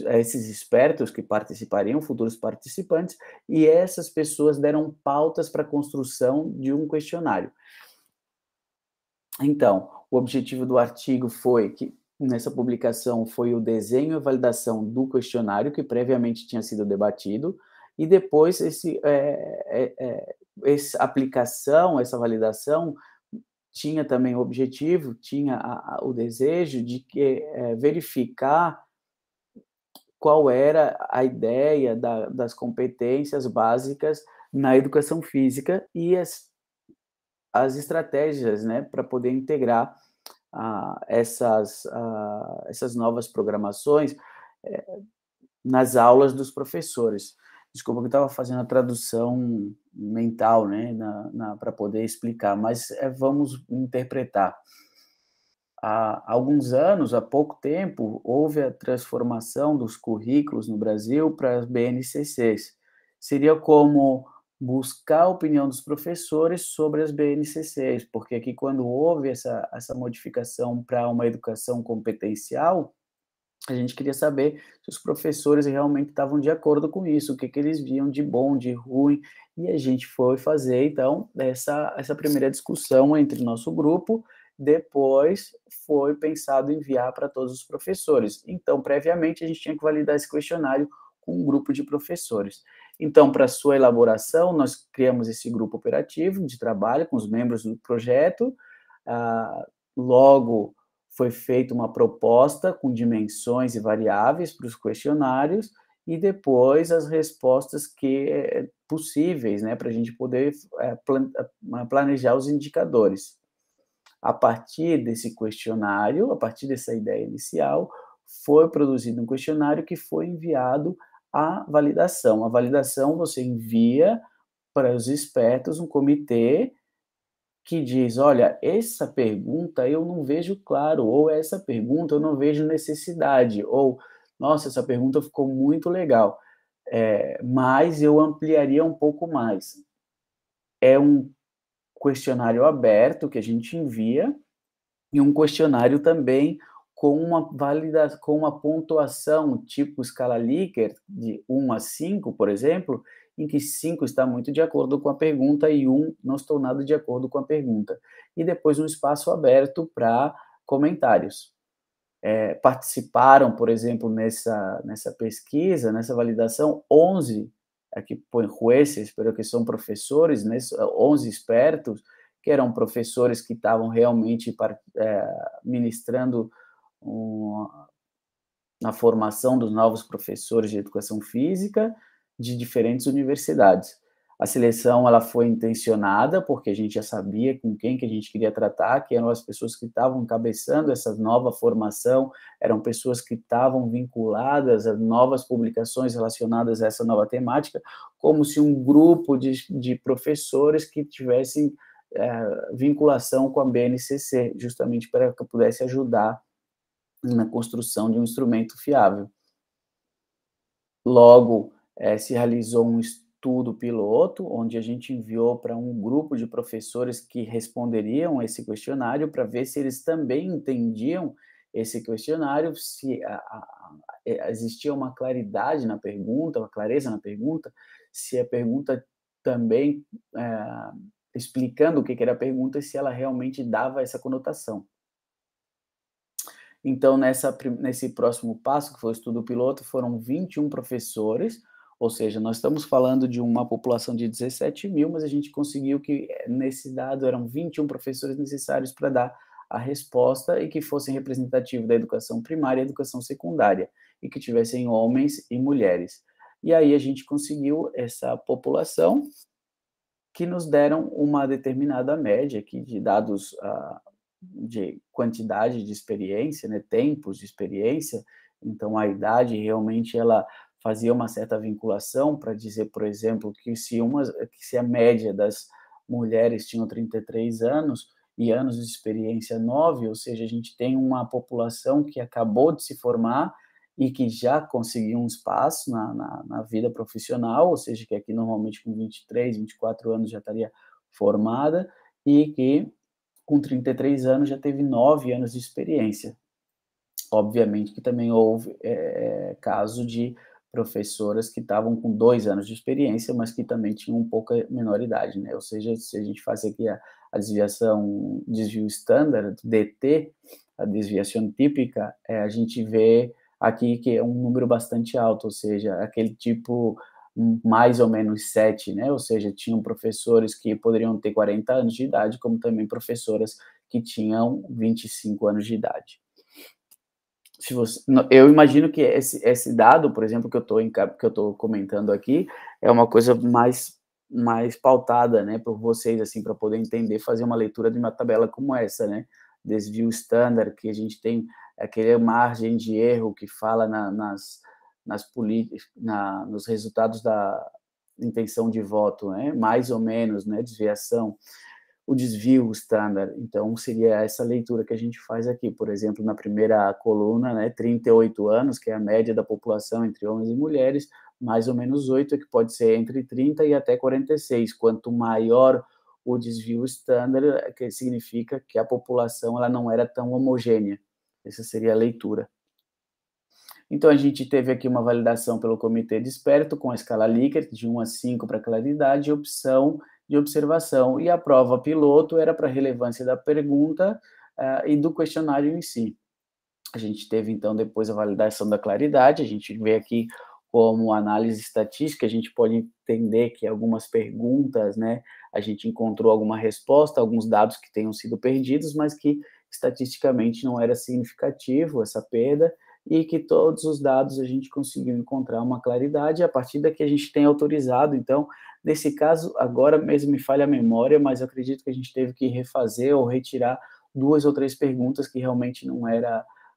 esses expertos que participariam, futuros participantes, e essas pessoas deram pautas para a construção de um questionário. Então, o objetivo do artigo foi que, nessa publicação, foi o desenho e a validação do questionário, que previamente tinha sido debatido, e depois essa aplicação, essa validação, tinha também o objetivo, tinha o desejo de verificar qual era a ideia das competências básicas na educação física e as estratégias, né, para poder integrar essas novas programações nas aulas dos professores. Desculpa que eu estava fazendo a tradução mental, né, para poder explicar, mas vamos interpretar. Há alguns anos, há pouco tempo, houve a transformação dos currículos no Brasil para as BNCCs. Seria como buscar a opinião dos professores sobre as BNCCs, porque aqui quando houve essa modificação para uma educação competencial, a gente queria saber se os professores realmente estavam de acordo com isso, o que eles viam de bom, de ruim, e a gente foi fazer, então, essa primeira discussão entre o nosso grupo, depois foi pensado em enviar para todos os professores. Então, previamente, a gente tinha que validar esse questionário com um grupo de professores. Então, para sua elaboração, nós criamos esse grupo operativo de trabalho com os membros do projeto, logo foi feita uma proposta com dimensões e variáveis para os questionários, e depois as respostas que possíveis, né, para a gente poder planejar os indicadores. A partir desse questionário, a partir dessa ideia inicial, foi produzido um questionário que foi enviado à validação. A validação você envia para os expertos, um comitê que diz: olha, essa pergunta eu não vejo claro, ou essa pergunta eu não vejo necessidade, ou nossa, essa pergunta ficou muito legal, mas eu ampliaria um pouco mais. É um questionário aberto que a gente envia, e um questionário também com uma pontuação tipo escala Likert, de 1 a 5, por exemplo, em que 5 está muito de acordo com a pergunta e 1 não estou nada de acordo com a pergunta. E depois um espaço aberto para comentários. Participaram, por exemplo, nessa pesquisa, nessa validação, 11, aqui põe jueces, pero que são professores, né, 11 expertos, que eram professores que estavam realmente ministrando na formação dos novos professores de educação física de diferentes universidades. A seleção ela foi intencionada, porque a gente já sabia com quem que a gente queria tratar, que eram as pessoas que estavam encabeçando essa nova formação, eram pessoas que estavam vinculadas a novas publicações relacionadas a essa nova temática, como se um grupo de professores que tivessem vinculação com a BNCC, justamente para que eu pudesse ajudar na construção de um instrumento fiável. Logo, se realizou um estudo piloto, onde a gente enviou para um grupo de professores que responderiam esse questionário, para ver se eles também entendiam esse questionário, se existia uma claridade na pergunta, uma clareza na pergunta, se a pergunta também explicando o que era a pergunta e se ela realmente dava essa conotação. Então, nesse próximo passo, que foi o estudo piloto, foram 21 professores, ou seja, nós estamos falando de uma população de 17 mil, mas a gente conseguiu que, nesse dado, eram 21 professores necessários para dar a resposta e que fossem representativos da educação primária e educação secundária, e que tivessem homens e mulheres. E aí a gente conseguiu essa população que nos deram uma determinada média aqui de dados de quantidade de experiência, né, tempos de experiência. Então, a idade realmente ela fazia uma certa vinculação para dizer, por exemplo, que se a média das mulheres tinham 33 anos e anos de experiência 9, ou seja, a gente tem uma população que acabou de se formar e que já conseguiu um espaço na vida profissional, ou seja, que aqui normalmente com 23, 24 anos já estaria formada, e que com 33 anos já teve 9 anos de experiência. Obviamente que também houve caso de professoras que estavam com 2 anos de experiência, mas que também tinham um pouco menor idade, né? Ou seja, se a gente faz aqui a desvio standard, DT, a desviação típica, a gente vê aqui que é um número bastante alto, ou seja, aquele tipo mais ou menos 7, né? Ou seja, tinham professores que poderiam ter 40 anos de idade, como também professoras que tinham 25 anos de idade. Eu imagino que esse dado, por exemplo, que eu estou comentando aqui, é uma coisa mais pautada, né, por vocês, assim, para poder entender, fazer uma leitura de uma tabela como essa, né? Desvio standard, que a gente tem aquele margem de erro que fala nos resultados da intenção de voto, né? Mais ou menos, né? Desviação. O desvio standard, então, seria essa leitura que a gente faz aqui, por exemplo, na primeira coluna, né, 38 anos, que é a média da população entre homens e mulheres, mais ou menos 8, que pode ser entre 30 e até 46. Quanto maior o desvio standard, que significa que a população ela não era tão homogênea. Essa seria a leitura. Então, a gente teve aqui uma validação pelo comitê de experto com a escala Likert, de 1 a 5 para claridade e opção de observação, e a prova piloto era para relevância da pergunta e do questionário em si. A gente teve, então, depois a validação da claridade, a gente vê aqui como análise estatística, a gente pode entender que algumas perguntas, né, a gente encontrou alguma resposta, alguns dados que tenham sido perdidos, mas que estatisticamente não era significativo essa perda, e que todos os dados a gente conseguiu encontrar uma claridade, a partir daqui a gente tem autorizado, então, Nesse caso, agora mesmo me falha a memória, mas eu acredito que a gente teve que refazer ou retirar 2 ou 3 perguntas que realmente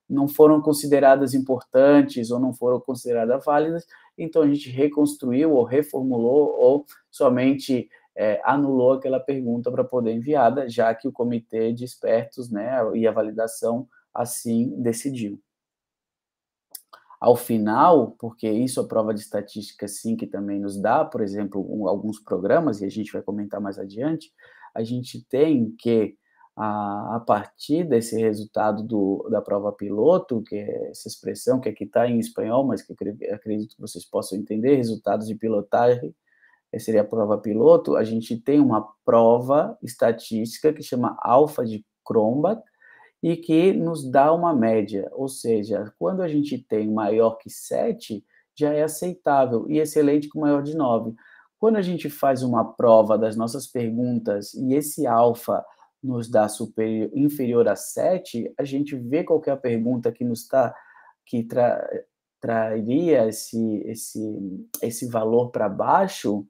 não foram consideradas importantes ou não foram consideradas válidas, então a gente reconstruiu ou reformulou ou somente anulou aquela pergunta para poder enviada, já que o comitê de expertos, né, e a validação assim decidiu. Ao final, porque isso a prova de estatística sim que também nos dá, por exemplo, alguns programas, e a gente vai comentar mais adiante, a gente tem que, a partir desse resultado da prova piloto, que é essa expressão que aqui está em espanhol, mas que eu acredito que vocês possam entender, resultados de pilotagem, seria a prova piloto, a gente tem uma prova estatística que chama alfa de Cronbach, e que nos dá uma média, ou seja, quando a gente tem maior que 7, já é aceitável, e excelente com maior de 9. Quando a gente faz uma prova das nossas perguntas e esse alfa nos dá inferior a 7, a gente vê qual que é a pergunta que traria esse valor para baixo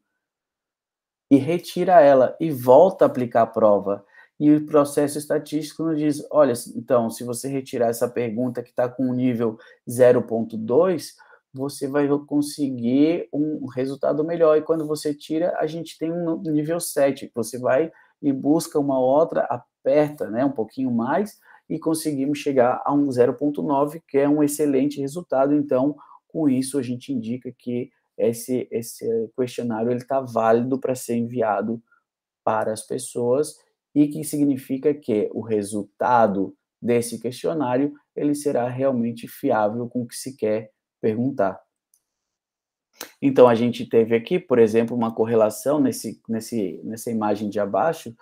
e retira ela e volta a aplicar a prova. E o processo estatístico nos diz, olha, então, se você retirar essa pergunta que está com o nível 0,2, você vai conseguir um resultado melhor. E quando você tira, a gente tem um nível 7. Você vai e busca uma outra, aperta, né, um pouquinho mais, e conseguimos chegar a um 0,9, que é um excelente resultado. Então, com isso, a gente indica que esse questionário está válido para ser enviado para as pessoas e que significa que o resultado desse questionário ele será realmente fiável com o que se quer perguntar. Então, a gente teve aqui, por exemplo, uma correlação nessa imagem de abaixo,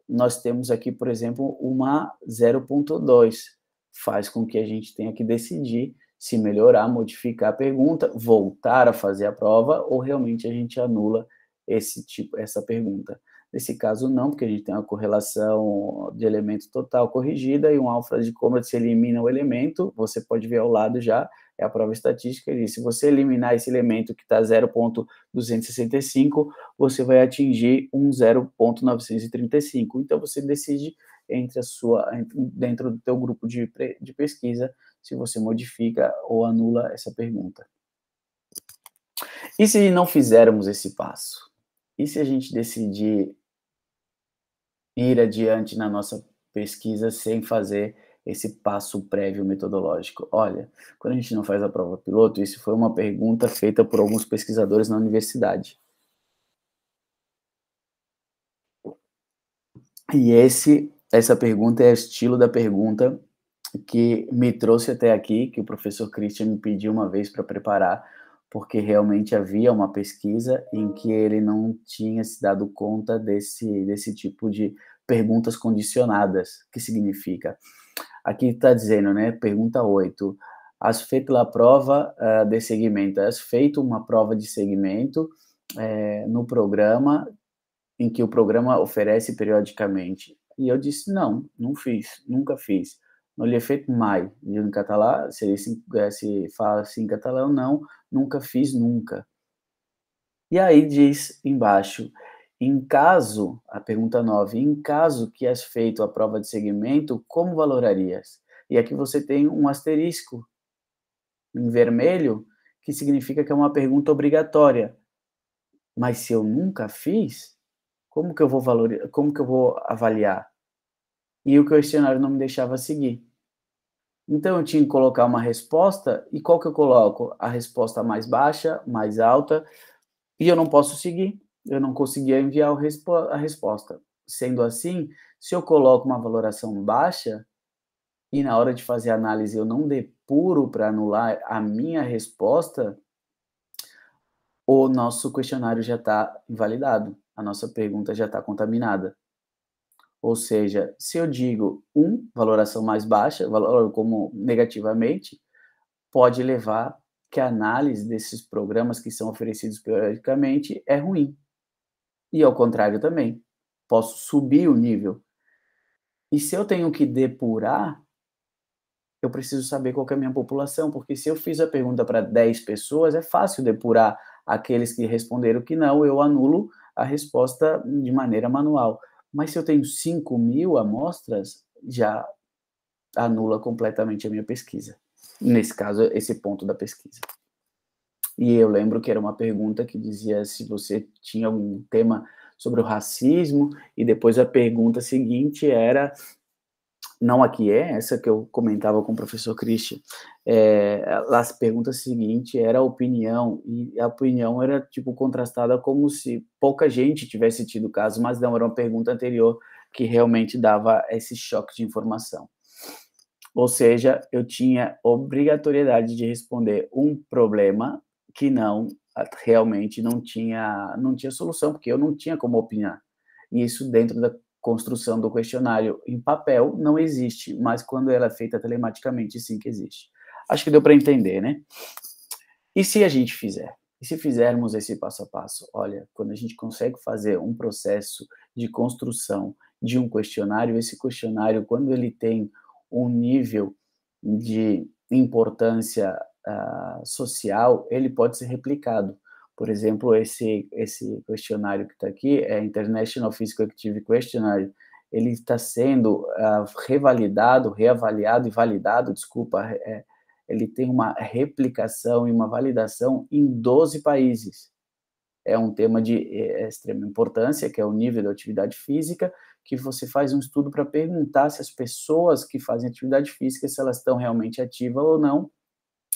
nós temos aqui, por exemplo, uma 0,2, faz com que a gente tenha que decidir se melhorar, modificar a pergunta, voltar a fazer a prova, ou realmente a gente anula essa pergunta. Nesse caso, não, porque a gente tem uma correlação de elemento total corrigida e um alfa de Cronbach se elimina o elemento, você pode ver ao lado já, é a prova estatística, e se você eliminar esse elemento que está 0,265, você vai atingir um 0,935. Então, você decide dentro do teu grupo de pesquisa, se você modifica ou anula essa pergunta. E se não fizermos esse passo? E se a gente decidir ir adiante na nossa pesquisa sem fazer esse passo prévio metodológico? Olha, quando a gente não faz a prova piloto, isso foi uma pergunta feita por alguns pesquisadores na universidade. E essa pergunta é o estilo da pergunta que me trouxe até aqui, que o professor Christian me pediu uma vez para preparar, porque realmente havia uma pesquisa em que ele não tinha se dado conta desse tipo de perguntas condicionadas, que significa. Aqui está dizendo, né, pergunta 8, has feito a prova de segmento, has feito uma prova de segmento no programa, em que o programa oferece periodicamente. E eu disse, não fiz, nunca fiz. No l'he fet mai. E em catalão, se fala assim em catalão, não, nunca fiz, nunca. E aí diz embaixo, em caso, a pergunta 9, em caso que has feito a prova de segmento, como valorarias? E aqui você tem um asterisco em vermelho, que significa que é uma pergunta obrigatória. Mas se eu nunca fiz, como que eu vou avaliar? E o questionário não me deixava seguir. Então eu tinha que colocar uma resposta, e qual que eu coloco? A resposta mais baixa, mais alta, e eu não posso seguir. Eu não conseguia enviar a resposta. Sendo assim, se eu coloco uma valoração baixa, e na hora de fazer a análise eu não depuro para anular a minha resposta, o nosso questionário já está invalidado, a nossa pergunta já está contaminada. Ou seja, se eu digo valoração mais baixa, valor como negativamente, pode levar que a análise desses programas que são oferecidos periodicamente é ruim. E ao contrário também, posso subir o nível. E se eu tenho que depurar, eu preciso saber qual que é a minha população, porque se eu fiz a pergunta para 10 pessoas, é fácil depurar Aqueles que responderam que não, eu anulo a resposta de maneira manual. Mas se eu tenho 5.000 amostras, já anula completamente a minha pesquisa. Nesse caso, esse ponto da pesquisa. E eu lembro que era uma pergunta que dizia se você tinha algum tema sobre o racismo, e depois a pergunta seguinte era, não aqui essa que eu comentava com o professor Christian, a pergunta seguinte era a opinião, e a opinião era, tipo, contrastada como se pouca gente tivesse tido caso, mas não, era uma pergunta anterior que realmente dava esse choque de informação. Ou seja, eu tinha obrigatoriedade de responder um problema que realmente não tinha solução, porque eu não tinha como opinar. E isso dentro da construção do questionário em papel não existe, mas quando ela é feita telematicamente, sim que existe. Acho que deu para entender, né? E se a gente fizer? E se fizermos esse passo a passo? Olha, quando a gente consegue fazer um processo de construção de um questionário, esse questionário, quando ele tem um nível de importância social, ele pode ser replicado. Por exemplo, esse questionário que está aqui, é International Physical Activity Questionnaire, ele está sendo reavaliado e validado, ele tem uma replicação e uma validação em 12 países. É um tema de extrema importância, que é o nível da atividade física, que você faz um estudo para perguntar se as pessoas que fazem atividade física, se elas estão realmente ativas ou não.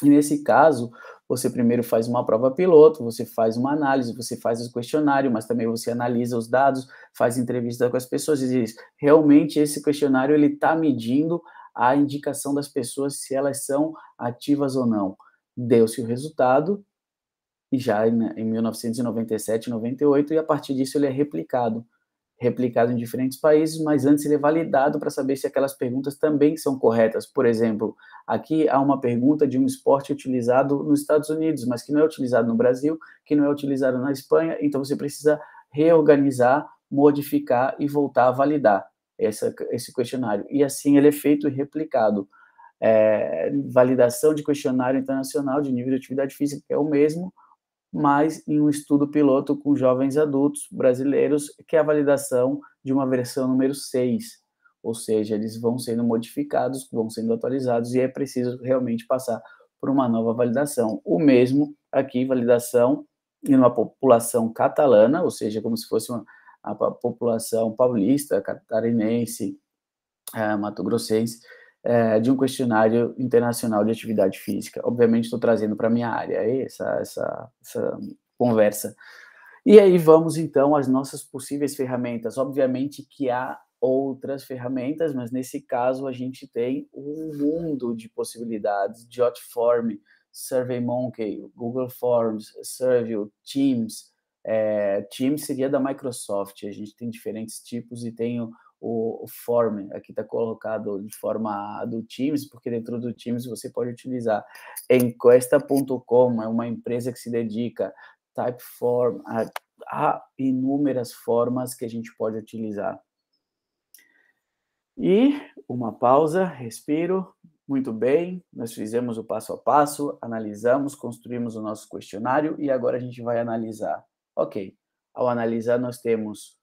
E nesse caso, você primeiro faz uma prova piloto, você faz uma análise, você faz o questionário, mas também você analisa os dados, faz entrevista com as pessoas e diz, realmente esse questionário ele está medindo a indicação das pessoas se elas são ativas ou não. Deu-se o resultado, e já em 1997, 98, e a partir disso ele é replicado em diferentes países, mas antes ele é validado para saber se aquelas perguntas também são corretas. Por exemplo, aqui há uma pergunta de um esporte utilizado nos Estados Unidos, mas que não é utilizado no Brasil, que não é utilizado na Espanha, então você precisa reorganizar, modificar e voltar a validar esse questionário. E assim ele é feito e replicado. Validação de questionário internacional de nível de atividade física, que é o mesmo, mas em um estudo piloto com jovens adultos brasileiros, que é a validação de uma versão número 6, ou seja, eles vão sendo modificados, vão sendo atualizados, e é preciso realmente passar por uma nova validação. O mesmo aqui, validação em uma população catalana, ou seja, como se fosse a população paulista, catarinense, mato-grossense, de um questionário internacional de atividade física. Obviamente, estou trazendo para a minha área essa conversa. E aí vamos, então, às nossas possíveis ferramentas. Obviamente que há outras ferramentas, mas nesse caso a gente tem um mundo de possibilidades, Jotform, SurveyMonkey, Google Forms, Survey, Teams. Teams seria da Microsoft, a gente tem diferentes tipos e tem o Form, aqui está colocado de forma do Teams, porque dentro do Teams você pode utilizar Enquesta.com, é uma empresa que se dedica Typeform, há inúmeras formas que a gente pode utilizar. E uma pausa, respiro, muito bem, nós fizemos o passo a passo, analisamos, construímos o nosso questionário e agora a gente vai analisar. Ok, ao analisar nós temos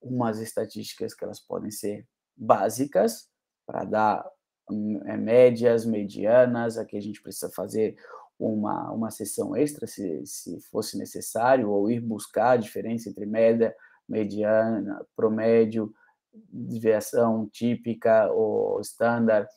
umas estatísticas que elas podem ser básicas, para dar médias, medianas, aqui a gente precisa fazer uma sessão extra, se fosse necessário, ou ir buscar a diferença entre média, mediana, promédio, desviação típica ou standard,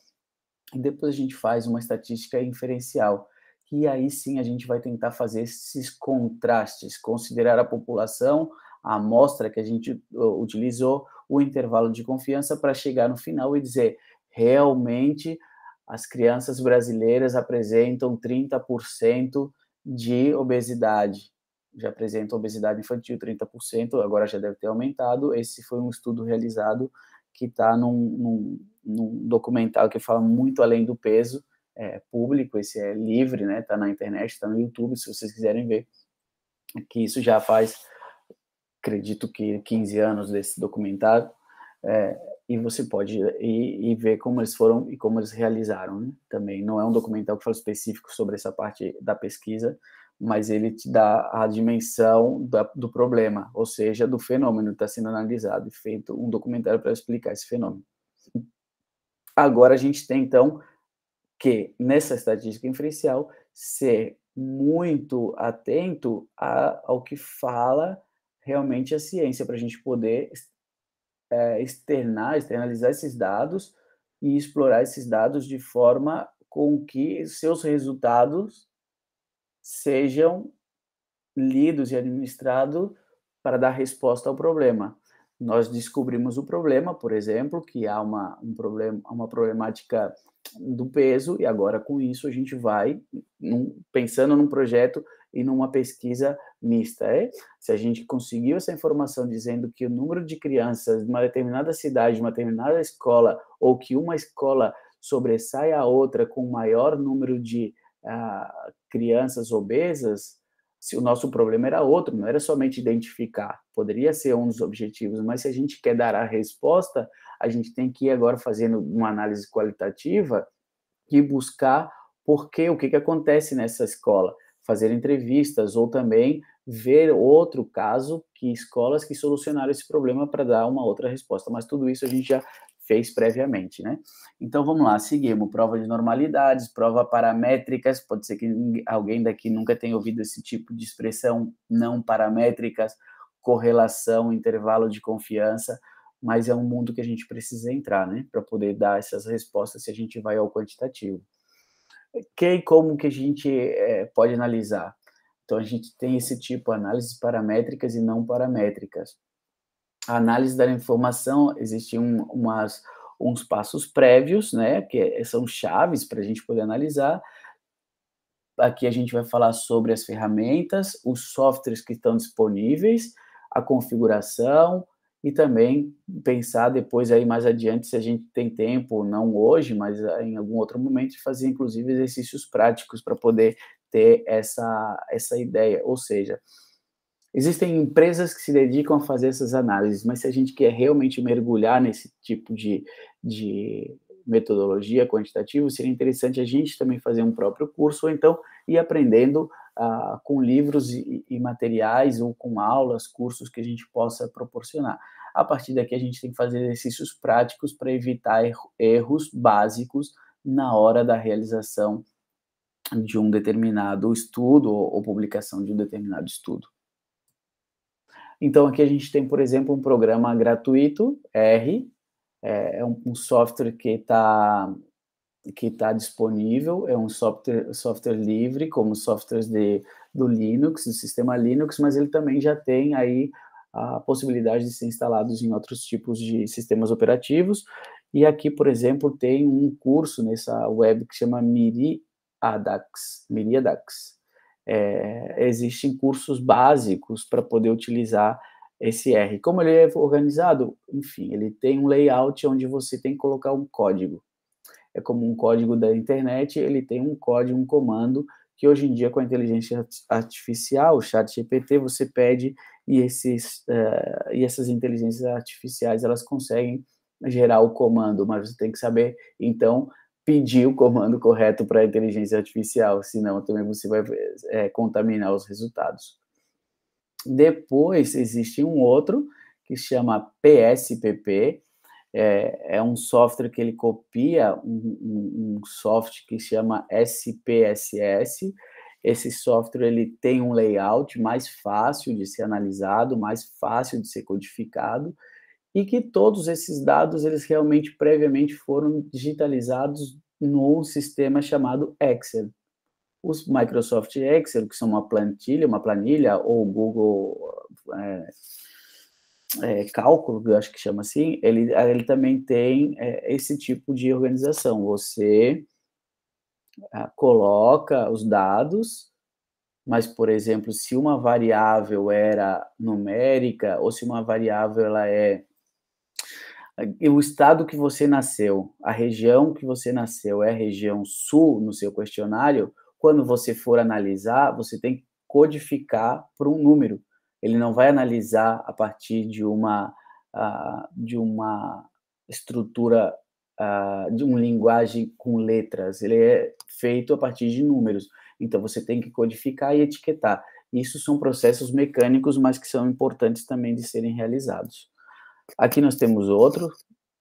e depois a gente faz uma estatística inferencial, que aí sim a gente vai tentar fazer esses contrastes, considerar a população, a amostra que a gente utilizou, o intervalo de confiança para chegar no final e dizer, realmente as crianças brasileiras apresentam 30% de obesidade, já apresentam obesidade infantil 30%, agora já deve ter aumentado. Esse foi um estudo realizado que está num documentário que fala muito além do peso, público, esse é livre, né? Está na internet, está no YouTube, se vocês quiserem ver, que isso já faz, acredito que 15 anos desse documentário, e você pode ir ver como eles foram e como eles realizaram, né? Também não é um documentário que fala específico sobre essa parte da pesquisa, mas ele te dá a dimensão do problema, ou seja, do fenômeno que está sendo analisado, e feito um documentário para explicar esse fenômeno. Agora a gente tem, então, que, nessa estatística inferencial, ser muito atento ao que fala realmente a ciência, para a gente poder externalizar esses dados e explorar esses dados de forma com que seus resultados sejam lidos e administrados para dar resposta ao problema. Nós descobrimos o problema, por exemplo, que há uma problemática do peso, e agora com isso a gente vai pensando num projeto e numa pesquisa mista. Se a gente conseguiu essa informação dizendo que o número de crianças de uma determinada cidade, de uma determinada escola, ou que uma escola sobressai a outra com maior número de crianças obesas, se o nosso problema era outro, não era somente identificar, poderia ser um dos objetivos, mas se a gente quer dar a resposta, a gente tem que ir agora fazendo uma análise qualitativa e buscar o que acontece nessa escola, fazer entrevistas ou também ver outro caso que escolas que solucionaram esse problema para dar uma outra resposta, mas tudo isso a gente já fez previamente, né? Então, vamos lá, seguimos. Prova de normalidades, prova paramétricas, pode ser que alguém daqui nunca tenha ouvido esse tipo de expressão, não paramétricas, correlação, intervalo de confiança, mas é um mundo que a gente precisa entrar, né? Para poder dar essas respostas se a gente vai ao quantitativo. Como que a gente pode analisar? Então, a gente tem esse tipo, análises paramétricas e não paramétricas. A análise da informação, existem uns passos prévios, né, que são chaves para a gente poder analisar. Aqui a gente vai falar sobre as ferramentas, os softwares que estão disponíveis, a configuração e também pensar depois aí mais adiante, se a gente tem tempo, não hoje, mas em algum outro momento, fazer inclusive exercícios práticos para poder ter essa ideia. Ou seja, existem empresas que se dedicam a fazer essas análises, mas se a gente quer realmente mergulhar nesse tipo de metodologia quantitativa, seria interessante a gente também fazer um próprio curso, ou então ir aprendendo com livros e materiais, ou com aulas, cursos que a gente possa proporcionar. A partir daqui, a gente tem que fazer exercícios práticos para evitar erros básicos na hora da realização de um determinado estudo ou publicação de um determinado estudo. Então, aqui a gente tem, por exemplo, um programa gratuito, R, é um software que tá disponível, é um software livre, como softwares do Linux, do sistema Linux, mas ele também já tem aí a possibilidade de ser instalados em outros tipos de sistemas operativos. E aqui, por exemplo, tem um curso nessa web que chama Myriadax. Existem cursos básicos para poder utilizar esse R. Como ele é organizado? Enfim, ele tem um layout onde você tem que colocar um código. É como um código da internet, ele tem um código, um comando, que hoje em dia, com a inteligência artificial, o ChatGPT, você pede e essas inteligências artificiais, elas conseguem gerar o comando, mas você tem que saber, então, pedir o comando correto para a inteligência artificial, senão também você vai contaminar os resultados. Depois, existe um outro que se chama PSPP, é um software que ele copia um software que se chama SPSS. Esse software ele tem um layout mais fácil de ser analisado, mais fácil de ser codificado, e que todos esses dados, eles realmente previamente foram digitalizados num sistema chamado Excel. Os Microsoft Excel, que são uma planilha, ou Google Cálculo, eu acho que chama assim, ele também tem esse tipo de organização. Você coloca os dados, mas, por exemplo, se uma variável era numérica, ou se uma variável ela o estado que você nasceu, a região que você nasceu é a região sul no seu questionário, quando você for analisar, você tem que codificar por um número. Ele não vai analisar a partir de uma estrutura, de uma linguagem com letras. Ele é feito a partir de números. Então, você tem que codificar e etiquetar. Isso são processos mecânicos, mas que são importantes também de serem realizados. Aqui nós temos outro,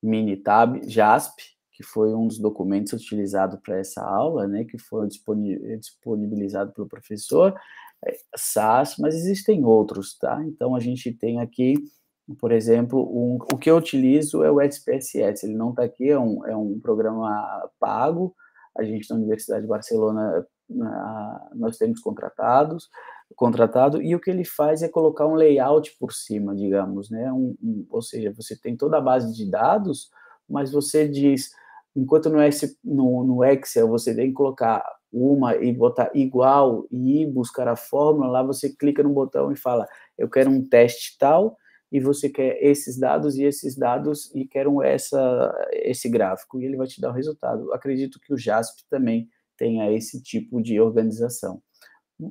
Minitab, JASP, que foi um dos documentos utilizados para essa aula, né, que foi disponibilizado pelo professor, SAS, mas existem outros, tá? Então, a gente tem aqui, por exemplo, o que eu utilizo é o SPSS, ele não está aqui, é um programa pago, a gente na Universidade de Barcelona, nós temos contratado, e o que ele faz é colocar um layout por cima, digamos, né? Ou seja, você tem toda a base de dados, mas você diz, enquanto no Excel você tem que colocar uma e botar igual e ir buscar a fórmula, lá você clica no botão e fala, eu quero um teste tal, e você quer esses dados e quero esse gráfico, e ele vai te dar o resultado. Acredito que o JASP também tenha esse tipo de organização.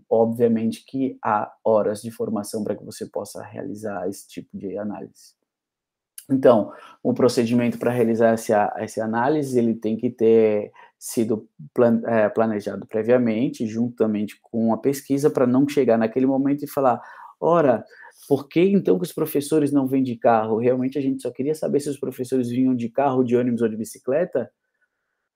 Obviamente que há horas de formação para que você possa realizar esse tipo de análise. Então, o procedimento para realizar essa análise, ele tem que ter sido planejado previamente, juntamente com a pesquisa, para não chegar naquele momento e falar, ora, por que então que os professores não vêm de carro? Realmente a gente só queria saber se os professores vinham de carro, de ônibus ou de bicicleta?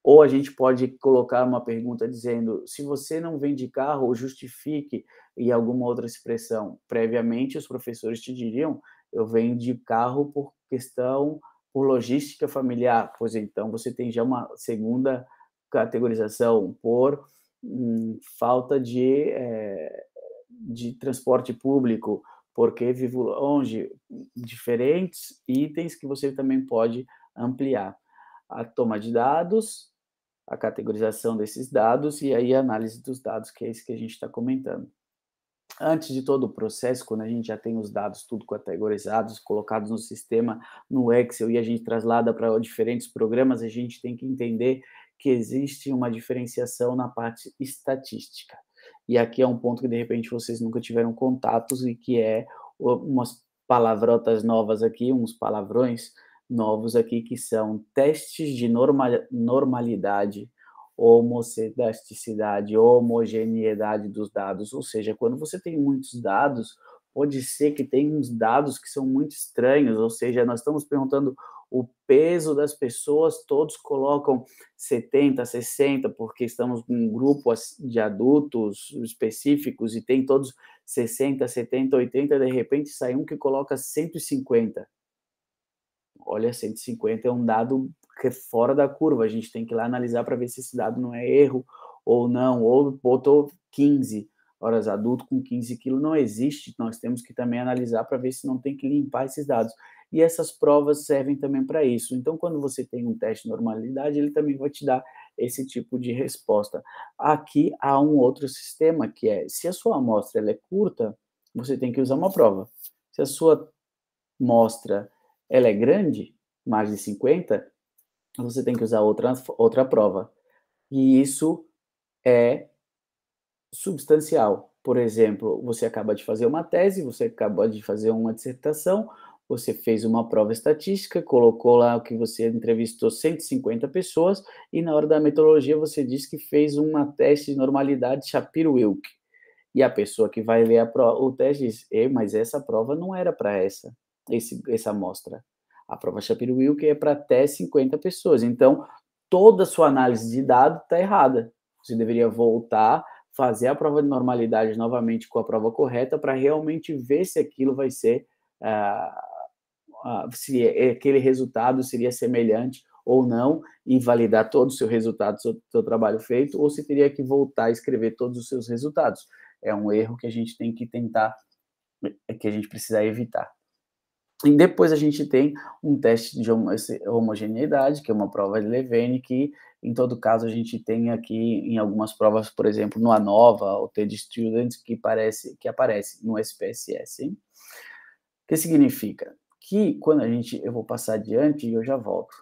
Ou a gente pode colocar uma pergunta dizendo, se você não vem de carro, justifique, e alguma outra expressão. Previamente, os professores te diriam, eu venho de carro por logística familiar. Pois então, você tem já uma segunda categorização por falta de transporte público, porque vivo longe, diferentes itens que você também pode ampliar. A toma de dados, a categorização desses dados e aí a análise dos dados, que é isso que a gente está comentando. Antes de todo o processo, quando a gente já tem os dados tudo categorizados, colocados no sistema, no Excel, e a gente traslada para diferentes programas, a gente tem que entender que existe uma diferenciação na parte estatística. E aqui é um ponto que, de repente, vocês nunca tiveram contatos e que é umas palavrotas novas aqui, uns palavrões novos aqui, que são testes de normalidade, homocedasticidade, homogeneidade dos dados, ou seja, quando você tem muitos dados, pode ser que tenha uns dados que são muito estranhos, ou seja, nós estamos perguntando o peso das pessoas, todos colocam 70, 60, porque estamos num grupo de adultos específicos e tem todos 60, 70, 80, de repente sai um que coloca 150. Olha, 150 é um dado que é fora da curva, a gente tem que ir lá analisar para ver se esse dado não é erro ou não, ou botou 15. Ora, adulto com 15 quilos não existe, nós temos que também analisar para ver se não tem que limpar esses dados. E essas provas servem também para isso. Então, quando você tem um teste de normalidade, ele também vai te dar esse tipo de resposta. Aqui há um outro sistema, que é, se a sua amostra ela é curta, você tem que usar uma prova. Se a sua amostra ela é grande, mais de 50, você tem que usar outra prova. E isso é substancial. Por exemplo, você acaba de fazer uma tese, você acaba de fazer uma dissertação, você fez uma prova estatística, colocou lá que você entrevistou 150 pessoas e na hora da metodologia você diz que fez uma teste de normalidade Shapiro-Wilk. E a pessoa que vai ler o teste diz, mas essa prova não era para essa amostra. A prova Shapiro-Wilk é para até 50 pessoas. Então, toda a sua análise de dado está errada. Você deveria voltar, fazer a prova de normalidade novamente com a prova correta para realmente ver se aquilo vai ser, se aquele resultado seria semelhante ou não, e validar todo o seu resultado, seu trabalho feito, ou se teria que voltar a escrever todos os seus resultados. É um erro que a gente tem que tentar, que a gente precisa evitar. E depois a gente tem um teste de homogeneidade, que é uma prova de Levene, que, em todo caso, a gente tem aqui em algumas provas, por exemplo, no ANOVA, ou TED Student, que aparece no SPSS. Hein? O que significa? Que quando eu vou passar adiante e eu já volto.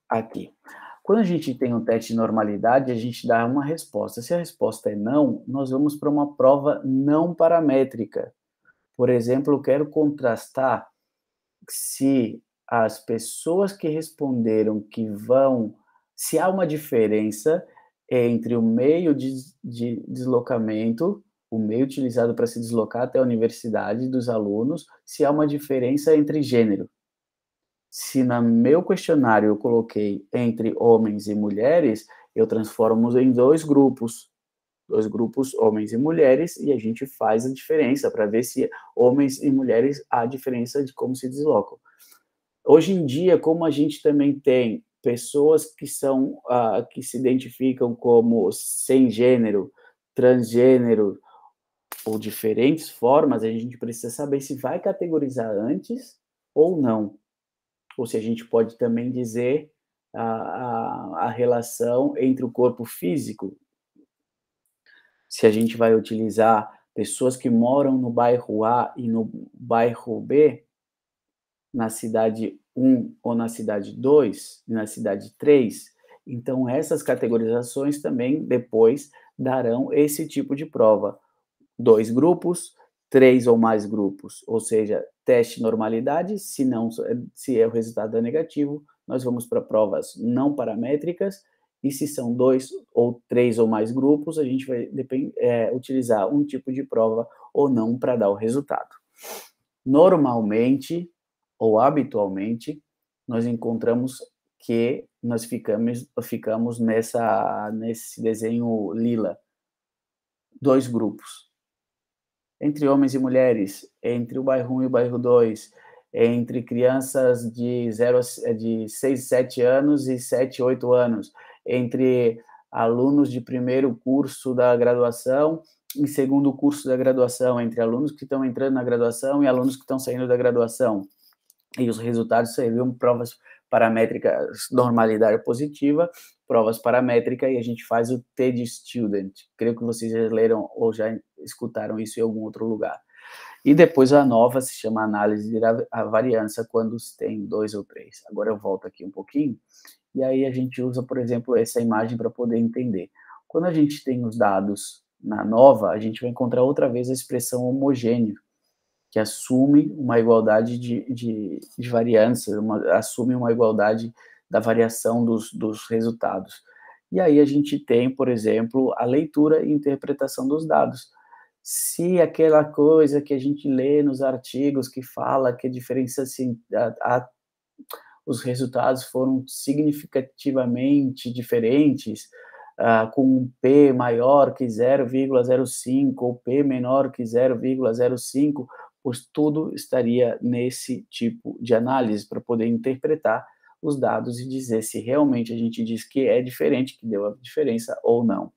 Aqui. Quando a gente tem um teste de normalidade, a gente dá uma resposta. Se a resposta é não, nós vamos para uma prova não paramétrica. Por exemplo, eu quero contrastar se as pessoas que responderam se há uma diferença entre o meio de deslocamento, o meio utilizado para se deslocar até a universidade dos alunos, se há uma diferença entre gênero. Se no meu questionário eu coloquei entre homens e mulheres, eu transformo em dois grupos, homens e mulheres, e a gente faz a diferença para ver se homens e mulheres há diferença de como se deslocam. Hoje em dia, como a gente também tem pessoas que são que se identificam como sem gênero, transgênero ou diferentes formas, a gente precisa saber se vai categorizar antes ou não, ou se a gente pode também dizer a relação entre o corpo físico, se a gente vai utilizar pessoas que moram no bairro A e no bairro B, na cidade 1 ou na cidade 2, na cidade 3, então essas categorizações também depois darão esse tipo de prova. 2 grupos, 3 ou mais grupos, ou seja, teste normalidade, se não, se o resultado é negativo, nós vamos para provas não paramétricas, e se são 2 ou 3 ou mais grupos, a gente vai utilizar um tipo de prova ou não para dar o resultado. Normalmente, ou habitualmente, nós encontramos que nós ficamos nesse desenho lila, 2 grupos. Entre homens e mulheres, entre o bairro 1 e o bairro 2, entre crianças de 6, 7 anos e 7, 8 anos, entre alunos de primeiro curso da graduação e segundo curso da graduação, entre alunos que estão entrando na graduação e alunos que estão saindo da graduação. E os resultados seriam provas paramétricas, normalidade positiva, provas paramétricas, e a gente faz o T de student. Creio que vocês já leram ou já escutaram isso em algum outro lugar. E depois a nova se chama análise de variância, quando tem 2 ou 3. Agora eu volto aqui um pouquinho, e aí a gente usa, por exemplo, essa imagem para poder entender. Quando a gente tem os dados na nova, a gente vai encontrar outra vez a expressão homogêneo, que assume uma igualdade de variância, assume uma igualdade da variação dos resultados. E aí a gente tem, por exemplo, a leitura e interpretação dos dados. Se aquela coisa que a gente lê nos artigos que fala que a diferença, assim, os resultados foram significativamente diferentes, com um P maior que 0,05 ou P menor que 0,05, pois tudo estaria nesse tipo de análise para poder interpretar os dados e dizer se realmente a gente diz que é diferente, que deu a diferença ou não.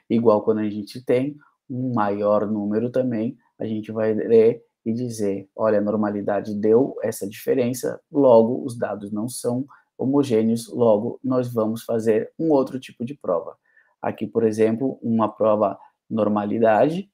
Igual quando a gente tem um maior número também, a gente vai ler e dizer, olha, a normalidade deu essa diferença, logo os dados não são homogêneos, logo nós vamos fazer um outro tipo de prova. Aqui, por exemplo, uma prova normalidade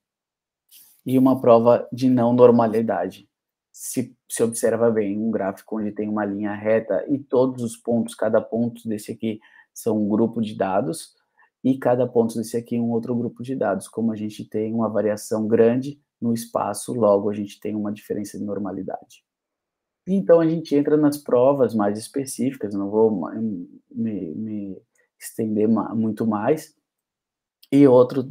e uma prova de não normalidade. Se observa bem um gráfico onde tem uma linha reta e todos os pontos, cada ponto desse aqui são um grupo de dados, e cada ponto desse aqui um outro grupo de dados. Como a gente tem uma variação grande no espaço, logo a gente tem uma diferença de normalidade. Então a gente entra nas provas mais específicas, não vou me estender muito mais. E outra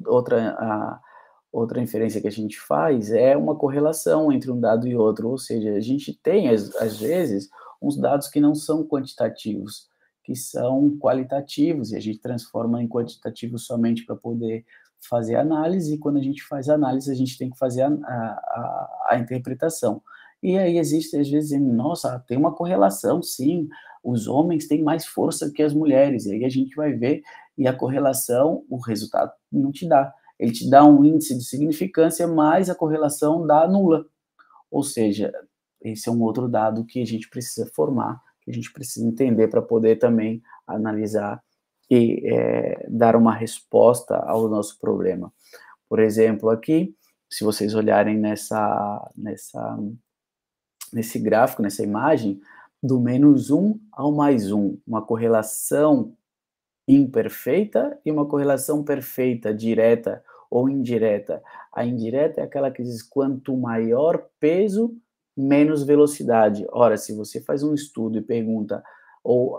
inferência que a gente faz é uma correlação entre um dado e outro, ou seja, a gente tem, às vezes, uns dados que não são quantitativos, que são qualitativos, e a gente transforma em quantitativo somente para poder fazer análise, e quando a gente faz análise, a gente tem que fazer a interpretação. E aí existe, às vezes, nossa, tem uma correlação, sim, os homens têm mais força que as mulheres, e aí a gente vai ver, e a correlação, o resultado não te dá. Ele te dá um índice de significância, mas a correlação dá nula. Ou seja, esse é um outro dado que a gente precisa formar, que a gente precisa entender para poder também analisar e dar uma resposta ao nosso problema. Por exemplo, aqui, se vocês olharem nesse gráfico, nessa imagem, do -1 ao +1, uma correlação imperfeita e uma correlação perfeita, direta ou indireta. A indireta é aquela que diz quanto maior peso, menos velocidade. Ora, se você faz um estudo e pergunta, ou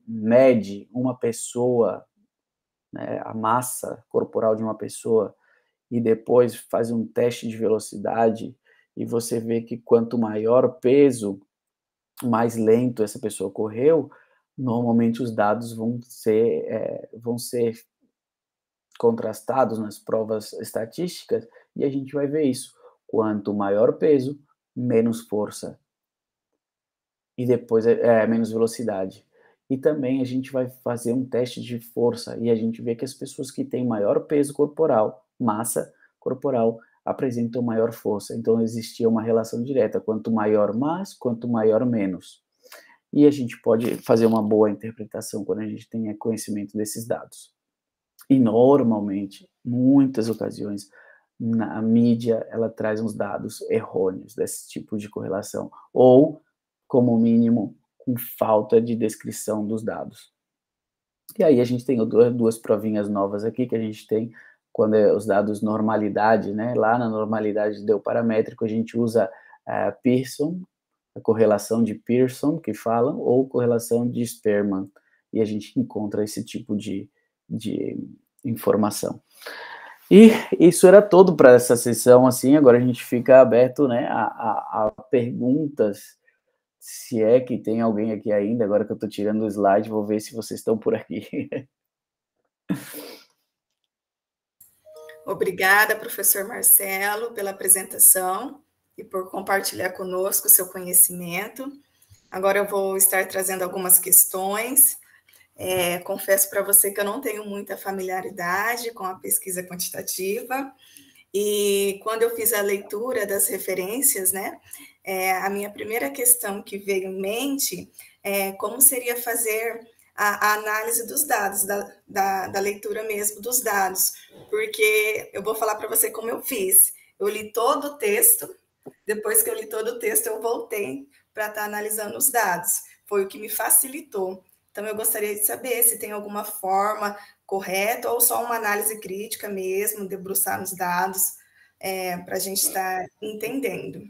mede uma pessoa, né, a massa corporal de uma pessoa, e depois faz um teste de velocidade, e você vê que quanto maior o peso, mais lento essa pessoa correu, normalmente os dados vão ser contrastados nas provas estatísticas, e a gente vai ver isso. Quanto maior o peso, menos força. E depois menos velocidade. E também a gente vai fazer um teste de força, e a gente vê que as pessoas que têm maior peso corporal, massa corporal, apresentam maior força. Então existia uma relação direta, quanto maior mais, quanto maior menos. E a gente pode fazer uma boa interpretação quando a gente tem conhecimento desses dados. E normalmente, muitas ocasiões, a mídia ela traz uns dados errôneos desse tipo de correlação, ou, como mínimo, com falta de descrição dos dados. E aí a gente tem duas provinhas novas aqui, que a gente tem quando os dados normalidade, né? Lá na normalidade deu paramétrico, a gente usa Pearson, a correlação de Pearson, que falam, ou correlação de Spearman, e a gente encontra esse tipo de informação. E isso era todo para essa sessão, assim, agora a gente fica aberto, né, a perguntas, se é que tem alguém aqui ainda, agora que eu estou tirando o slide, vou ver se vocês estão por aqui. Obrigada, professor Marcelo, pela apresentação e por compartilhar conosco o seu conhecimento. Agora eu vou estar trazendo algumas questões. Confesso para você que eu não tenho muita familiaridade com a pesquisa quantitativa, e quando eu fiz a leitura das referências, né, a minha primeira questão que veio em mente é como seria fazer a análise dos dados, da leitura mesmo dos dados, porque eu vou falar para você como eu fiz. Eu li todo o texto, depois que eu li todo o texto, eu voltei para estar analisando os dados. Foi o que me facilitou. Então, eu gostaria de saber se tem alguma forma correta ou só uma análise crítica mesmo, debruçar nos dados, para a gente estar entendendo.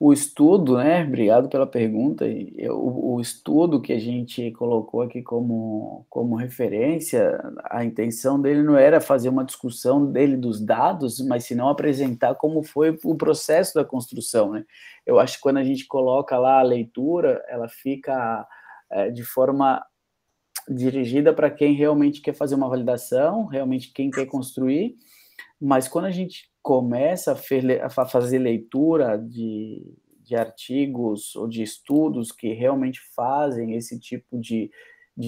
O estudo, né, obrigado pela pergunta, o estudo que a gente colocou aqui como referência, a intenção dele não era fazer uma discussão dele dos dados, mas senão apresentar como foi o processo da construção, né? Eu acho que quando a gente coloca lá a leitura, ela fica de forma dirigida para quem realmente quer fazer uma validação, realmente quem quer construir, mas quando a gente começa a fazer leitura de artigos ou de estudos que realmente fazem esse tipo de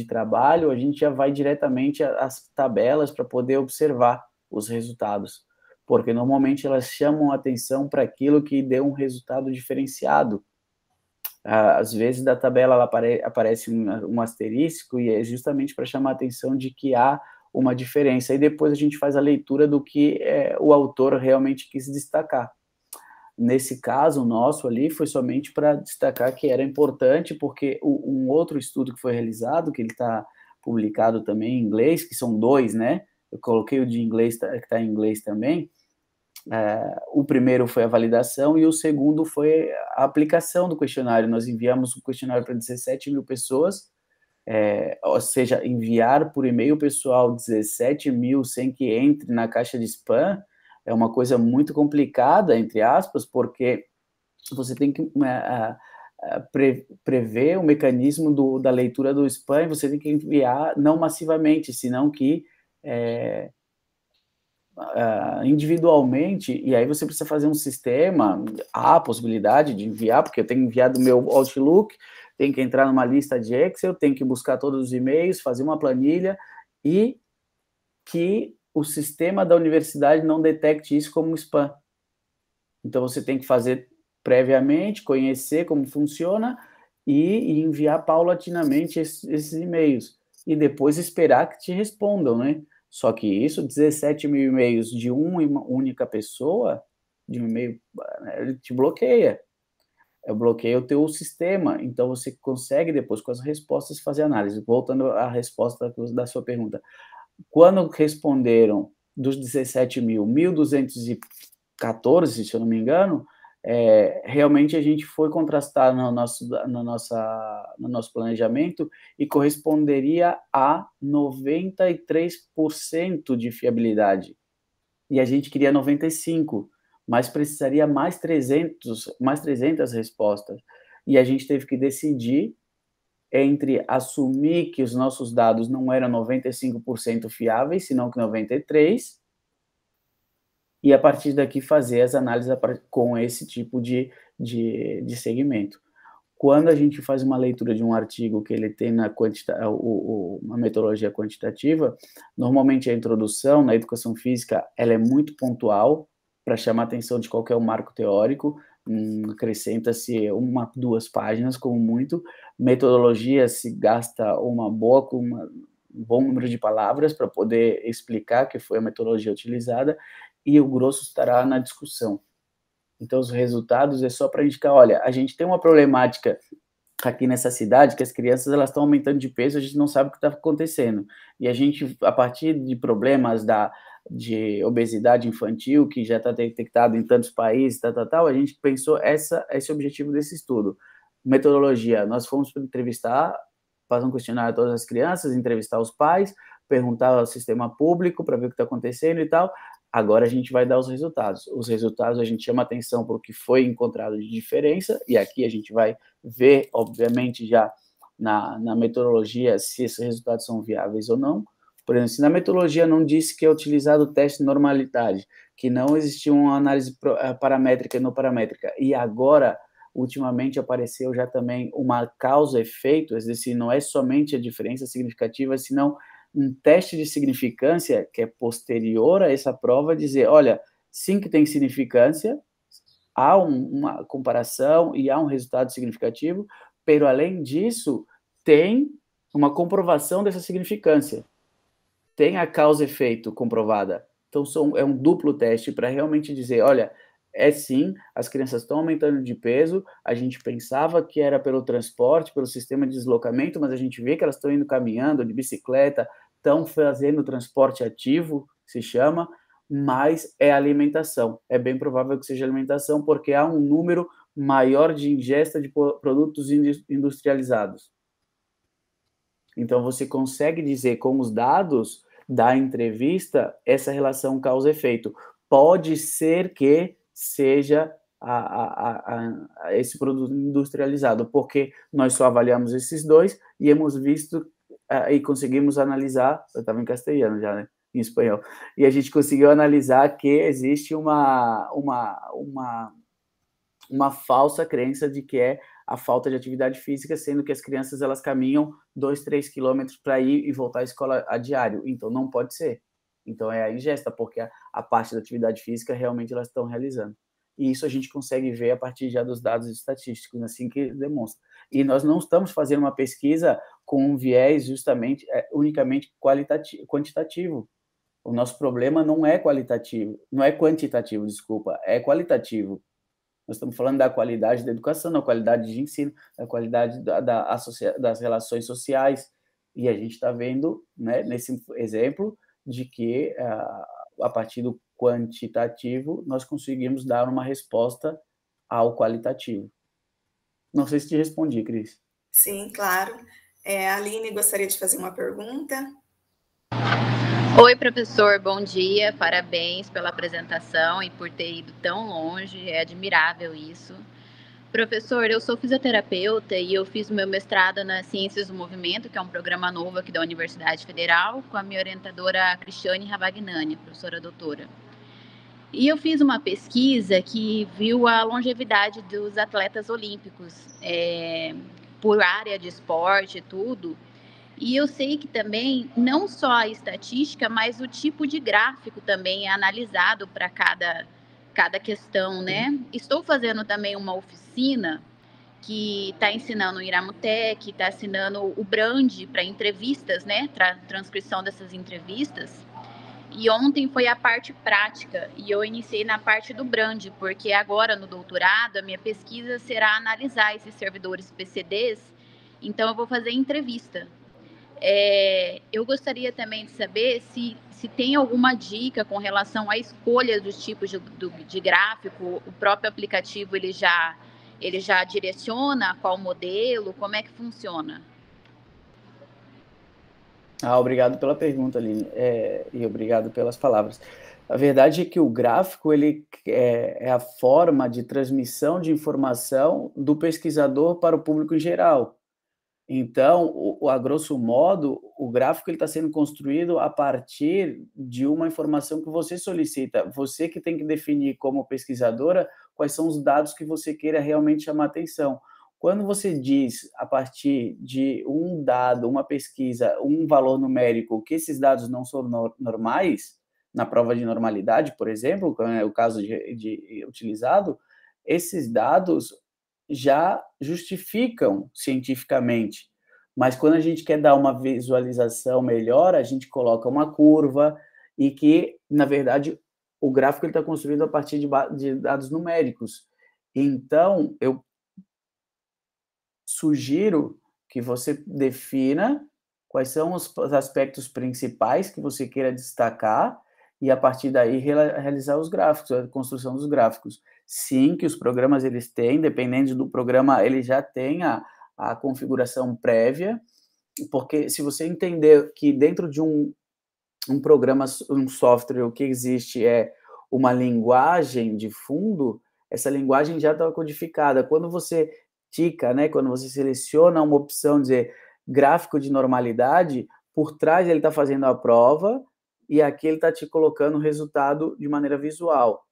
trabalho, a gente já vai diretamente às tabelas para poder observar os resultados, porque normalmente elas chamam a atenção para aquilo que deu um resultado diferenciado. Às vezes da tabela ela aparece um asterisco, e é justamente para chamar a atenção de que há uma diferença, e depois a gente faz a leitura do que o autor realmente quis destacar. Nesse caso nosso ali, foi somente para destacar que era importante, porque um outro estudo que foi realizado, que ele está publicado também em inglês, que são dois, né? Eu coloquei o de inglês, que está em inglês também. O primeiro foi a validação e o segundo foi a aplicação do questionário. Nós enviamos o questionário para 17 mil pessoas, ou seja, enviar por e-mail pessoal 17 mil sem que entre na caixa de spam é uma coisa muito complicada, entre aspas, porque você tem que prever o mecanismo da leitura do spam, e você tem que enviar não massivamente, senão que individualmente, e aí você precisa fazer um sistema. Há a possibilidade de enviar, porque eu tenho enviado meu Outlook, tenho que entrar numa lista de Excel, tenho que buscar todos os e-mails, fazer uma planilha, e que o sistema da universidade não detecte isso como spam. Então você tem que fazer previamente, conhecer como funciona e enviar paulatinamente esses e-mails, e depois esperar que te respondam, né? Só que isso, 17 mil e-mails de uma única pessoa, de um e-mail, ele te bloqueia. Bloqueia o teu sistema. Então, você consegue depois, com as respostas, fazer análise. Voltando à resposta da sua pergunta. Quando responderam dos 17 mil, 1.214, se eu não me engano, realmente a gente foi contrastar no nosso planejamento e corresponderia a 93% de fiabilidade. E a gente queria 95%, mas precisaria mais 300 respostas. E a gente teve que decidir entre assumir que os nossos dados não eram 95% fiáveis, senão que 93%, e a partir daqui fazer as análises com esse tipo de segmento. Quando a gente faz uma leitura de um artigo que ele tem uma metodologia quantitativa, normalmente a introdução na educação física ela é muito pontual para chamar a atenção de qualquer marco teórico, acrescenta-se 1, 2 páginas, como muito. Metodologia se gasta um bom número de palavras para poder explicar que foi a metodologia utilizada, e o grosso estará na discussão. Então, os resultados é só para indicar, olha, a gente tem uma problemática aqui nessa cidade, que as crianças elas estão aumentando de peso, a gente não sabe o que está acontecendo. E a gente, a partir de problemas de obesidade infantil, que já está detectado em tantos países, a gente pensou esse objetivo desse estudo. Metodologia, nós fomos entrevistar, fazer um questionário a todas as crianças, entrevistar os pais, perguntar ao sistema público para ver o que está acontecendo e tal. Agora a gente vai dar os resultados. Os resultados a gente chama atenção para o que foi encontrado de diferença, e aqui a gente vai ver, obviamente, já na metodologia se esses resultados são viáveis ou não. Por exemplo, se na metodologia não disse que é utilizado o teste de normalidade, que não existia uma análise paramétrica e não paramétrica, e agora, ultimamente, apareceu já também uma causa-efeito, é decir, não é somente a diferença significativa, senão um teste de significância que é posterior a essa prova, dizer, olha, sim que tem significância, há uma comparação e há um resultado significativo, pero além disso, tem uma comprovação dessa significância. Tem a causa-efeito comprovada. Então, é um duplo teste para realmente dizer, olha, sim, as crianças estão aumentando de peso, a gente pensava que era pelo transporte, pelo sistema de deslocamento, mas a gente vê que elas estão indo caminhando, de bicicleta, estão fazendo transporte ativo, se chama, mas é alimentação. É bem provável que seja alimentação, porque há um número maior de ingesta de produtos industrializados. Então, você consegue dizer com os dados da entrevista essa relação causa-efeito. Pode ser que seja esse produto industrializado, porque nós só avaliamos esses dois e hemos visto e conseguimos analisar, eu estava em castelhano já, né? Em espanhol, e a gente conseguiu analisar que existe uma falsa crença de que é a falta de atividade física, sendo que as crianças elas caminham 2, 3 quilômetros para ir e voltar à escola a diário, então não pode ser. Então é a ingesta, porque a parte da atividade física realmente elas estão realizando. E isso a gente consegue ver a partir já dos dados estatísticos, assim que demonstra. E nós não estamos fazendo uma pesquisa com um viés justamente, unicamente quantitativo. O nosso problema não é quantitativo, desculpa, é qualitativo. Nós estamos falando da qualidade da educação, da qualidade de ensino, da qualidade das relações sociais. E a gente está vendo, né, nesse exemplo, de que a partir do quantitativo nós conseguimos dar uma resposta ao qualitativo. Não sei se te respondi, Cris. Sim, claro. A Aline gostaria de fazer uma pergunta. Oi, professor, bom dia, parabéns pela apresentação e por ter ido tão longe, é admirável isso. Professor, eu sou fisioterapeuta e eu fiz o meu mestrado nas Ciências do Movimento, que é um programa novo aqui da Universidade Federal, com a minha orientadora Cristiane Ravagnani, professora doutora. E eu fiz uma pesquisa que viu a longevidade dos atletas olímpicos, por área de esporte e tudo. E eu sei que também, não só a estatística, mas o tipo de gráfico também é analisado para cada questão, né? Estou fazendo também uma oficina que está ensinando o Iramutec, está ensinando o Brand para entrevistas, né? Transcrição dessas entrevistas. E ontem foi a parte prática, e eu iniciei na parte do Brand, porque agora no doutorado a minha pesquisa será analisar esses servidores PCDs, então eu vou fazer entrevista. Eu gostaria também de saber se tem alguma dica com relação à escolha dos tipos de gráfico. O próprio aplicativo ele já direciona qual modelo, como é que funciona? Obrigado pela pergunta, Aline, e obrigado pelas palavras. A verdade é que o gráfico ele é a forma de transmissão de informação do pesquisador para o público em geral. Então, a grosso modo, o gráfico está sendo construído a partir de uma informação que você solicita. Você que tem que definir como pesquisadora quais são os dados que você queira realmente chamar atenção. Quando você diz, a partir de um dado, uma pesquisa, um valor numérico, que esses dados não são normais, na prova de normalidade, por exemplo, como é o caso de utilizado, esses dados já justificam cientificamente. Mas quando a gente quer dar uma visualização melhor, a gente coloca uma curva e que, na verdade, o gráfico está construído a partir de dados numéricos. Então, eu sugiro que você defina quais são os aspectos principais que você queira destacar e, a partir daí, realizar os gráficos, a construção dos gráficos. Sim, que os programas eles têm, dependendo do programa, ele já tem a configuração prévia, porque se você entender que dentro de um programa, um software, o que existe é uma linguagem de fundo, essa linguagem já está codificada. Quando você tica, né, quando você seleciona uma opção, dizer gráfico de normalidade, por trás ele está fazendo a prova e aqui ele está te colocando o resultado de maneira visual.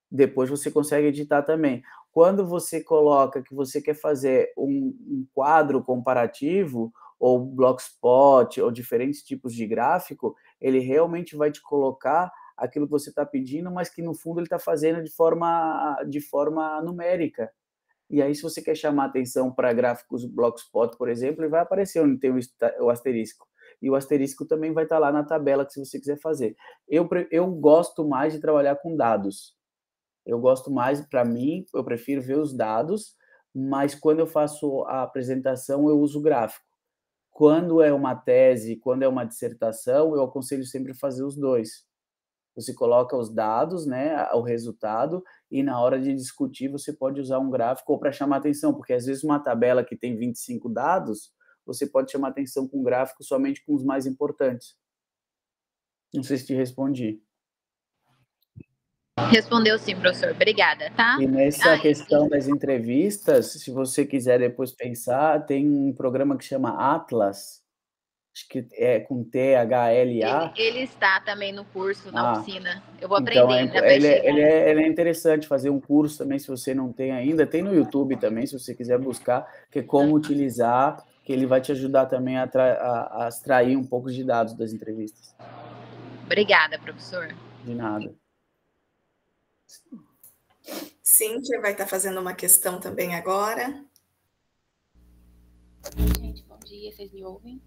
Depois você consegue editar também. Quando você coloca que você quer fazer um quadro comparativo, ou Blockspot, ou diferentes tipos de gráfico, ele realmente vai te colocar aquilo que você está pedindo, mas que no fundo ele está fazendo de forma numérica. E aí, se você quer chamar atenção para gráficos Blockspot, por exemplo, ele vai aparecer onde tem o asterisco. E o asterisco também vai estar lá na tabela, que se você quiser fazer. Eu gosto mais de trabalhar com dados. Eu gosto mais, para mim, eu prefiro ver os dados, mas quando eu faço a apresentação, eu uso gráfico. Quando é uma tese, quando é uma dissertação, eu aconselho sempre fazer os dois. Você coloca os dados, né, o resultado, e na hora de discutir você pode usar um gráfico ou para chamar atenção, porque às vezes uma tabela que tem 25 dados, você pode chamar atenção com gráfico somente com os mais importantes. Não sei se te respondi. Respondeu sim, professor. Obrigada, tá? E nessa questão das entrevistas, se você quiser depois pensar, tem um programa que chama Atlas, acho que é com THLA. Ele está também no curso, na oficina. Eu vou então aprender. Ele é interessante fazer um curso também, se você não tem ainda. Tem no YouTube também, se você quiser buscar, que é como utilizar, que ele vai te ajudar também a extrair um pouco de dados das entrevistas. Obrigada, professor. De nada. Cíntia vai estar fazendo uma questão também agora. Gente, bom dia, vocês me ouvem?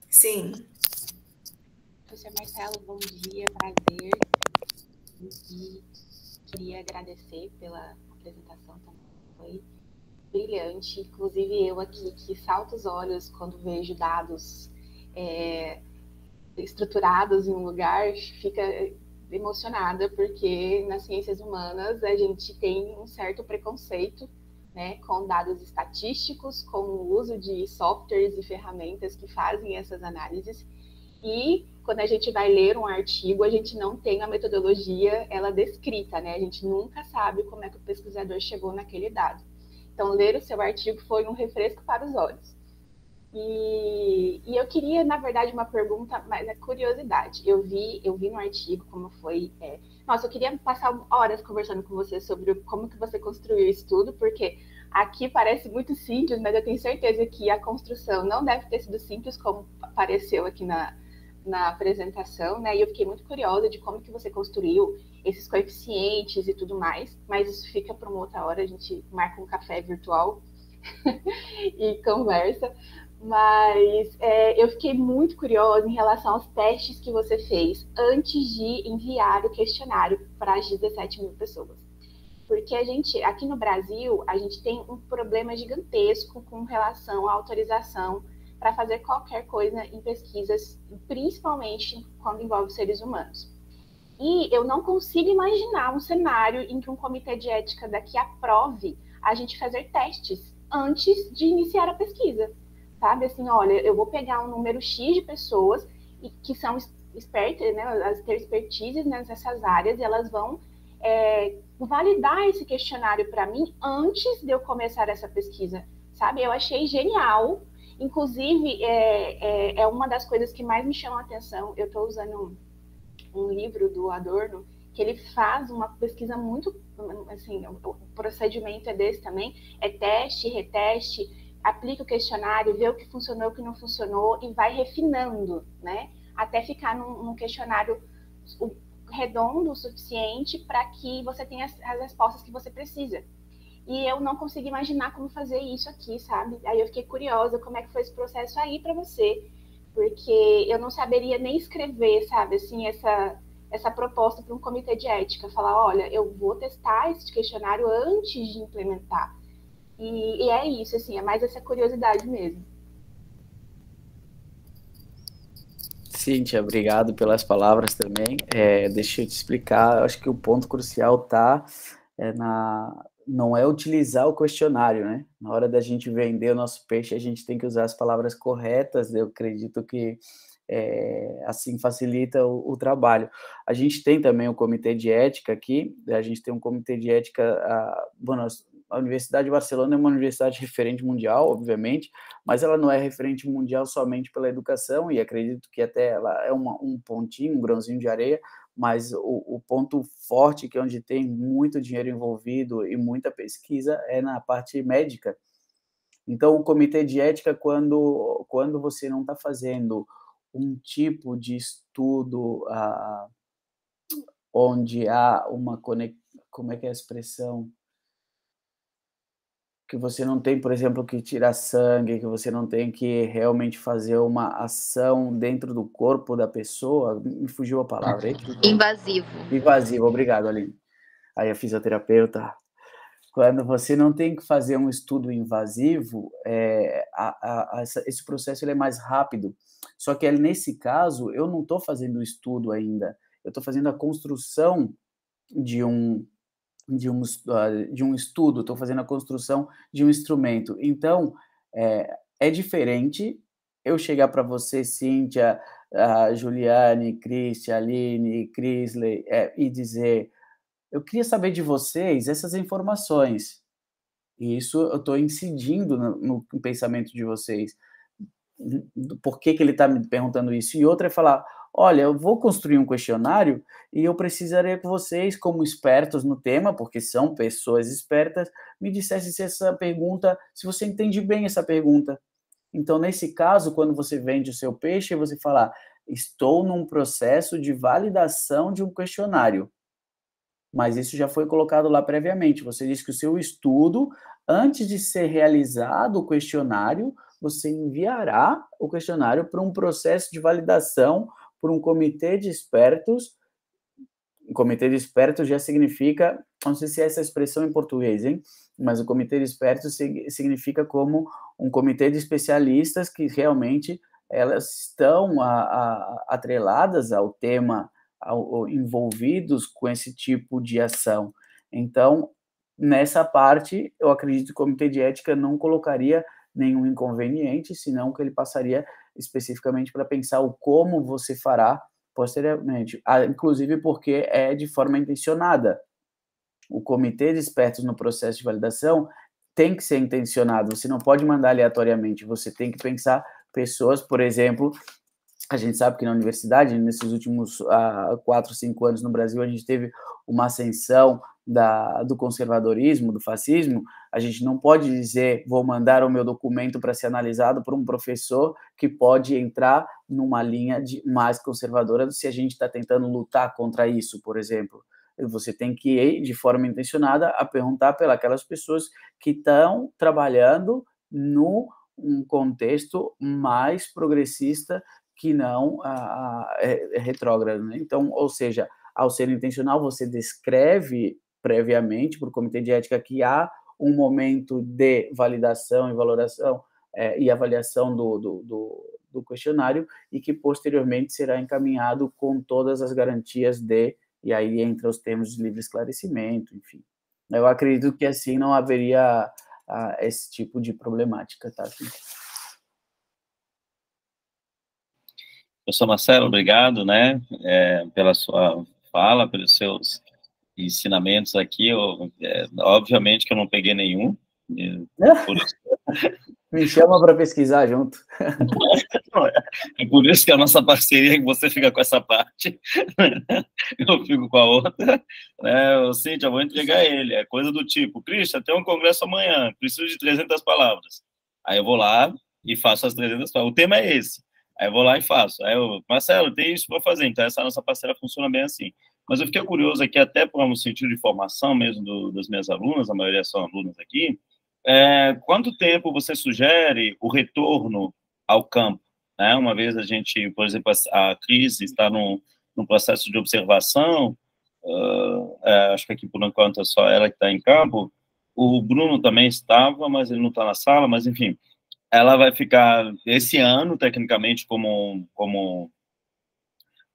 Sim. Professor Marcelo, bom dia, prazer. E queria agradecer pela apresentação também, foi brilhante. Inclusive eu aqui, que salto os olhos quando vejo dados estruturados em um lugar, fica emocionada, porque nas ciências humanas a gente tem um certo preconceito, né, com dados estatísticos, com o uso de softwares e ferramentas que fazem essas análises, e quando a gente vai ler um artigo, a gente não tem a metodologia ela descrita, né, a gente nunca sabe como é que o pesquisador chegou naquele dado. Então, ler o seu artigo foi um refresco para os olhos. E eu queria, na verdade, uma pergunta, mas é curiosidade. Eu vi no artigo como foi... Nossa, eu queria passar horas conversando com você sobre como que você construiu isso tudo, porque aqui parece muito simples, mas eu tenho certeza que a construção não deve ter sido simples como apareceu aqui na apresentação, né? E eu fiquei muito curiosa de como que você construiu esses coeficientes e tudo mais, mas isso fica para uma outra hora, a gente marca um café virtual e conversa. Mas eu fiquei muito curiosa em relação aos testes que você fez antes de enviar o questionário para as 17 mil pessoas. Porque aqui no Brasil, a gente tem um problema gigantesco com relação à autorização para fazer qualquer coisa em pesquisas, principalmente quando envolve seres humanos. E eu não consigo imaginar um cenário em que um comitê de ética daqui aprove a gente fazer testes antes de iniciar a pesquisa, sabe? Assim, olha, eu vou pegar um número X de pessoas que são expertas, né, elas têm expertise nessas áreas, e elas vão validar esse questionário para mim antes de eu começar essa pesquisa, sabe? Eu achei genial. Inclusive, é uma das coisas que mais me chama a atenção. Eu estou usando um livro do Adorno, que ele faz uma pesquisa muito, assim, o procedimento é desse também, é teste, reteste, aplica o questionário, vê o que funcionou, o que não funcionou, e vai refinando, né? Até ficar num questionário redondo o suficiente para que você tenha as respostas que você precisa. E eu não consegui imaginar como fazer isso aqui, sabe? Aí eu fiquei curiosa, como é que foi esse processo aí para você? Porque eu não saberia nem escrever, sabe, assim, essa proposta para um comitê de ética. Falar, olha, eu vou testar esse questionário antes de implementar. E é isso, assim, é mais essa curiosidade mesmo. Cíntia, obrigado pelas palavras também. Deixa eu te explicar, acho que o ponto crucial está não é utilizar o questionário, né? Na hora da gente vender o nosso peixe, a gente tem que usar as palavras corretas. Eu acredito que assim facilita o trabalho. A gente tem também o comitê de ética aqui, a gente tem um comitê de ética, a Universidade de Barcelona é uma universidade referente mundial, obviamente, mas ela não é referente mundial somente pela educação, e acredito que até ela é um pontinho, um grãozinho de areia, mas o ponto forte, que é onde tem muito dinheiro envolvido e muita pesquisa, é na parte médica. Então, o comitê de ética, quando você não está fazendo um tipo de estudo onde há uma conexão, como é que é a expressão? Que você não tem, por exemplo, que tirar sangue, que você não tem que realmente fazer uma ação dentro do corpo da pessoa, me fugiu a palavra. Invasivo. Invasivo, obrigado, Aline. Aí a fisioterapeuta, quando você não tem que fazer um estudo invasivo, esse processo ele é mais rápido. Só que nesse caso, eu não estou fazendo o estudo ainda, eu estou fazendo a construção de um estudo, estou fazendo a construção de um instrumento. Então, é diferente eu chegar para você, Cíntia, Juliane, Cristian, Aline, Crisley, e dizer, eu queria saber de vocês essas informações. E isso eu estou incidindo no pensamento de vocês. Por que ele está me perguntando isso? E outra é falar, olha, eu vou construir um questionário e eu precisaria que vocês, como expertos no tema, porque são pessoas espertas, me dissessem se você entende bem essa pergunta. Então, nesse caso, quando você vende o seu peixe, você fala, estou num processo de validação de um questionário. Mas isso já foi colocado lá previamente. Você disse que o seu estudo, antes de ser realizado o questionário, você enviará o questionário para um processo de validação por um comitê de expertos. O comitê de expertos já significa, não sei se é essa expressão em português, hein? Mas o comitê de expertos significa como um comitê de especialistas que realmente elas estão atreladas ao tema, envolvidos com esse tipo de ação. Então, nessa parte, eu acredito que o comitê de ética não colocaria nenhum inconveniente, senão que ele passaria especificamente para pensar o como você fará posteriormente, inclusive porque é de forma intencionada. O comitê de expertos no processo de validação tem que ser intencionado, você não pode mandar aleatoriamente, você tem que pensar pessoas, por exemplo, a gente sabe que na universidade, nesses últimos 4, 5 anos no Brasil, a gente teve uma ascensão do conservadorismo, do fascismo. A gente não pode dizer, vou mandar o meu documento para ser analisado por um professor que pode entrar numa linha mais conservadora se a gente está tentando lutar contra isso, por exemplo. Você tem que ir, de forma intencionada, a perguntar pelas pessoas que estão trabalhando num contexto mais progressista que não retrógrado, né? Então, ou seja, ao ser intencional, você descreve previamente para o comitê de ética que há um momento de validação e valoração e avaliação do questionário, e que posteriormente será encaminhado com todas as garantias e aí entra os termos de livre esclarecimento, enfim. Eu acredito que assim não haveria esse tipo de problemática, tá? Professor Marcelo, obrigado, né, pela sua fala, pelos seus ensinamentos aqui. Obviamente que eu não peguei nenhum. Por isso... Me chama para pesquisar junto. É por isso que a nossa parceria, que você fica com essa parte, eu fico com a outra. Cíntia, eu vou entregar ele. É coisa do tipo, Christian, tem um congresso amanhã, preciso de 300 palavras. Aí eu vou lá e faço as 300 palavras. O tema é esse. Aí eu vou lá e faço. Aí Marcelo, tem isso para fazer. Então, essa nossa parceira funciona bem assim. Mas eu fiquei curioso aqui, até por um sentido de formação mesmo das minhas alunas, a maioria são alunas aqui. Quanto tempo você sugere o retorno ao campo? Né? Uma vez a gente, por exemplo, a Cris está num processo de observação, acho que aqui por enquanto é só ela que está em campo. O Bruno também estava, mas ele não está na sala, mas enfim. Ela vai ficar esse ano, tecnicamente, como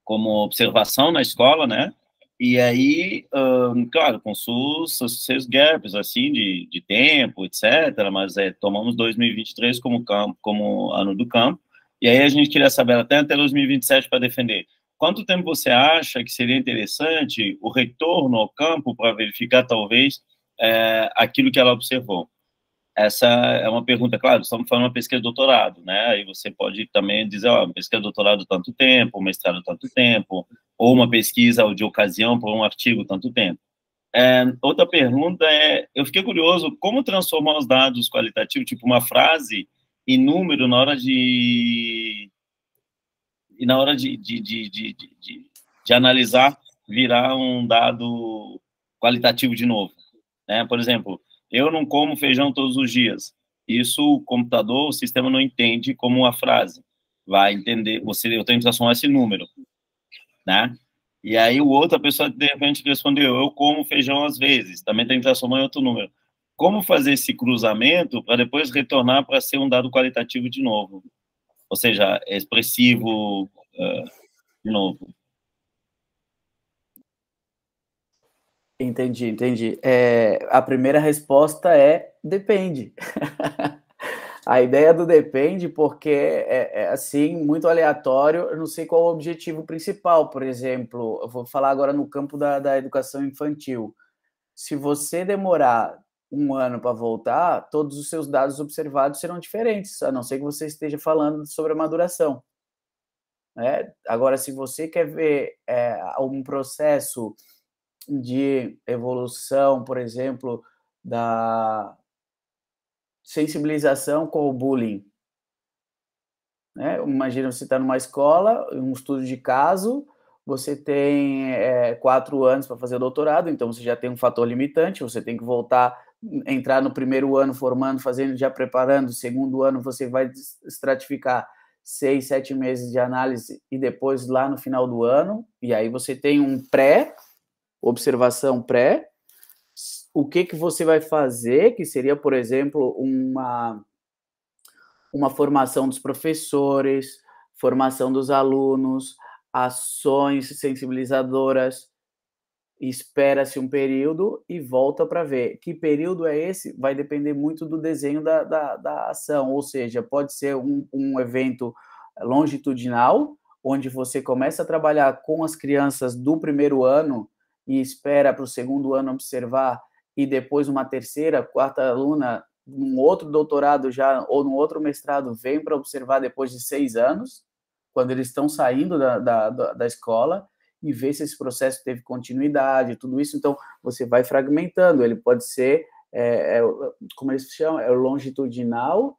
observação na escola, né? E aí, claro, com seus gaps, assim, de tempo, etc., mas tomamos 2023 como ano do campo, e aí a gente queria saber até 2027 para defender. Quanto tempo você acha que seria interessante o retorno ao campo para verificar, talvez, aquilo que ela observou? Essa é uma pergunta, claro, estamos falando de uma pesquisa de doutorado, né? Aí você pode também dizer, pesquisa de doutorado tanto tempo, mestrado tanto tempo, ou uma pesquisa de ocasião por um artigo tanto tempo. Outra pergunta eu fiquei curioso, como transformar os dados qualitativos, tipo uma frase em número, na hora de analisar, virar um dado qualitativo de novo, né? Por exemplo, eu não como feijão todos os dias. Isso o computador, o sistema não entende como uma frase. Vai entender, eu tenho que transformar esse número, né? E aí outra pessoa, de repente, respondeu, eu como feijão às vezes, também tem que transformar em outro número. Como fazer esse cruzamento para depois retornar para ser um dado qualitativo de novo? Ou seja, expressivo de novo. Entendi. A primeira resposta depende. A ideia do depende, porque assim, muito aleatório, eu não sei qual o objetivo principal. Por exemplo, eu vou falar agora no campo da educação infantil. Se você demorar um ano para voltar, todos os seus dados observados serão diferentes, a não ser que você esteja falando sobre a maduração. Agora, se você quer ver um processo de evolução, por exemplo, da sensibilização com o bullying, né? Imagina, você está numa escola, um estudo de caso, você tem 4 anos para fazer o doutorado, então você já tem um fator limitante, você tem que voltar, entrar no primeiro ano formando, fazendo, já preparando, segundo ano você vai estratificar 6, 7 meses de análise e depois lá no final do ano, e aí você tem um observação pré, o que você vai fazer, que seria, por exemplo, uma formação dos professores, formação dos alunos, ações sensibilizadoras, espera-se um período e volta para ver. Que período é esse? Vai depender muito do desenho da ação, ou seja, pode ser um evento longitudinal, onde você começa a trabalhar com as crianças do primeiro ano e espera para o segundo ano observar, e depois uma terceira, quarta aluna, num outro doutorado já, ou num outro mestrado, vem para observar depois de 6 anos, quando eles estão saindo da escola, e ver se esse processo teve continuidade, tudo isso. Então, você vai fragmentando. Ele pode ser, como eles chamam, é o longitudinal,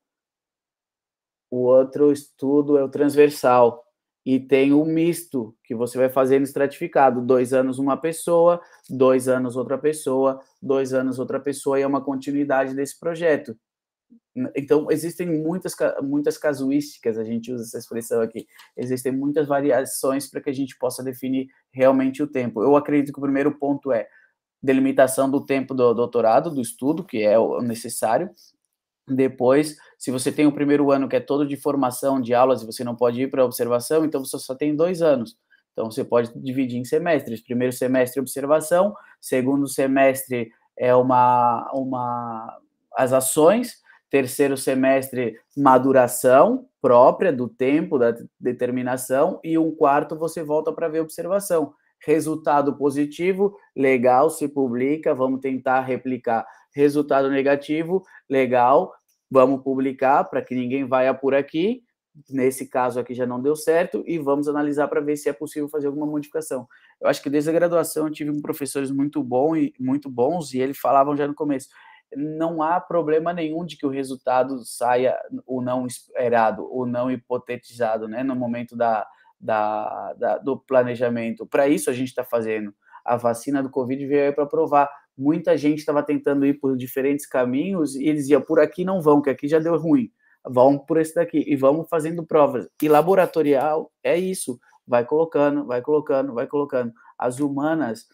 o outro estudo é o transversal. E tem o misto, que você vai fazendo estratificado. 2 anos uma pessoa, 2 anos outra pessoa, 2 anos outra pessoa, e é uma continuidade desse projeto. Então, existem muitas casuísticas, a gente usa essa expressão aqui, existem muitas variações para que a gente possa definir realmente o tempo. Eu acredito que o primeiro ponto é delimitação do tempo do doutorado, do estudo, que é o necessário, Depois, se você tem o primeiro ano que é todo de formação de aulas e você não pode ir para observação, então você só tem 2 anos. Então você pode dividir em semestres. Primeiro semestre observação, segundo semestre é as ações, terceiro semestre maduração própria do tempo, da determinação, e um quarto você volta para ver observação. Resultado positivo, legal, se publica, vamos tentar replicar. Resultado negativo, legal, vamos publicar para que ninguém vá por aqui. Nesse caso aqui já não deu certo e vamos analisar para ver se é possível fazer alguma modificação. Eu acho que desde a graduação eu tive professores muito bons e eles falavam já no começo, não há problema nenhum de que o resultado saia ou não esperado, ou não hipotetizado, né, no momento do planejamento. Para isso a gente está fazendo. A vacina do Covid veio aí para provar. Muita gente estava tentando ir por diferentes caminhos e eles diziam, por aqui não vão, que aqui já deu ruim. Vão por esse daqui e vamos fazendo provas. E laboratorial é isso. Vai colocando, vai colocando, vai colocando. As humanas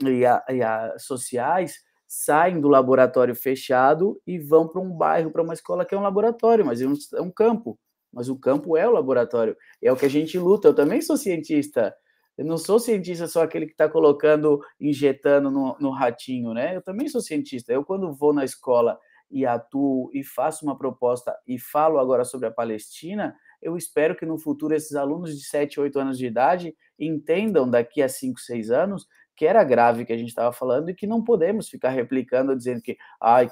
e as sociais saem do laboratório fechado e vão para um bairro, para uma escola que é um laboratório, mas é um campo. Mas o campo é o laboratório. É o que a gente luta. Eu também sou cientista. Eu não sou cientista só aquele que está colocando, injetando no ratinho, né? Eu também sou cientista. Eu, quando vou na escola e atuo e faço uma proposta e falo agora sobre a Palestina, eu espero que no futuro esses alunos de 7, 8 anos de idade entendam daqui a 5, 6 anos que era grave que a gente estava falando e que não podemos ficar replicando, dizendo que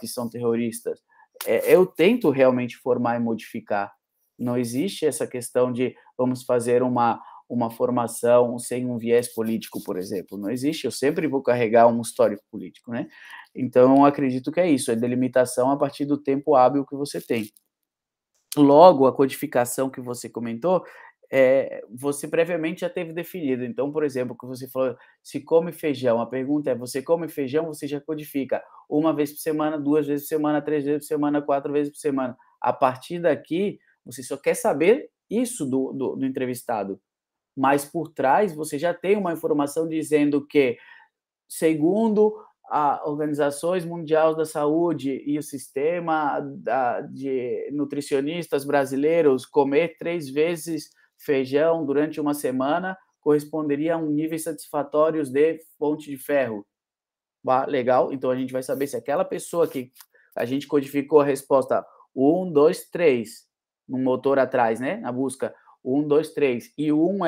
são terroristas. Eu tento realmente formar e modificar. Não existe essa questão de vamos fazer uma formação sem um viés político, por exemplo. Não existe. Eu sempre vou carregar um histórico político, né? Então, eu acredito que é isso, é delimitação a partir do tempo hábil que você tem. Logo, a codificação que você comentou, você previamente já teve definido. Então, por exemplo, que você falou, se come feijão, a pergunta é, você come feijão, você já codifica 1 vez por semana, 2 vezes por semana, 3 vezes por semana, 4 vezes por semana. A partir daqui, você só quer saber isso do entrevistado. Mas por trás, você já tem uma informação dizendo que, segundo a Organização Mundial da Saúde e o sistema de nutricionistas brasileiros, comer 3 vezes feijão durante uma semana corresponderia a um nível satisfatório de fonte de ferro. Legal, então a gente vai saber se aquela pessoa que a gente codificou a resposta 1, 2, 3, no motor atrás, né, na busca, 1, 2, 3, e o 1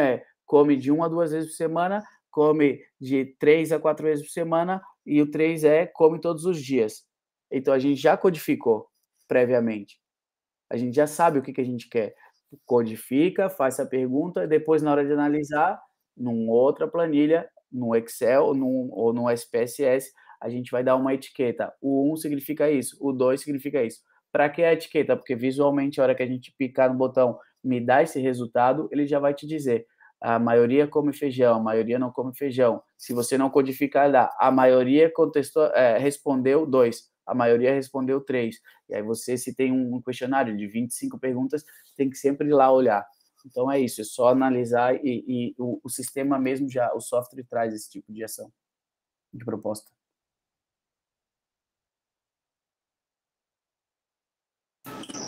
come de 1 a 2 vezes por semana, come de 3 a 4 vezes por semana, e o 3 come todos os dias. Então, a gente já codificou previamente. A gente já sabe o que a gente quer. Codifica, faz a pergunta, e depois, na hora de analisar, numa outra planilha, no Excel ou no SPSS, a gente vai dar uma etiqueta. O 1 significa isso, o 2 significa isso. Para que a etiqueta? Porque visualmente, a hora que a gente picar no botão, me dá esse resultado, ele já vai te dizer. A maioria come feijão, a maioria não come feijão. Se você não codificar, dá. A maioria respondeu 2, a maioria respondeu 3. E aí você, se tem um questionário de 25 perguntas, tem que sempre ir lá olhar. Então é isso, é só analisar e o sistema mesmo, já o software traz esse tipo de ação, de proposta.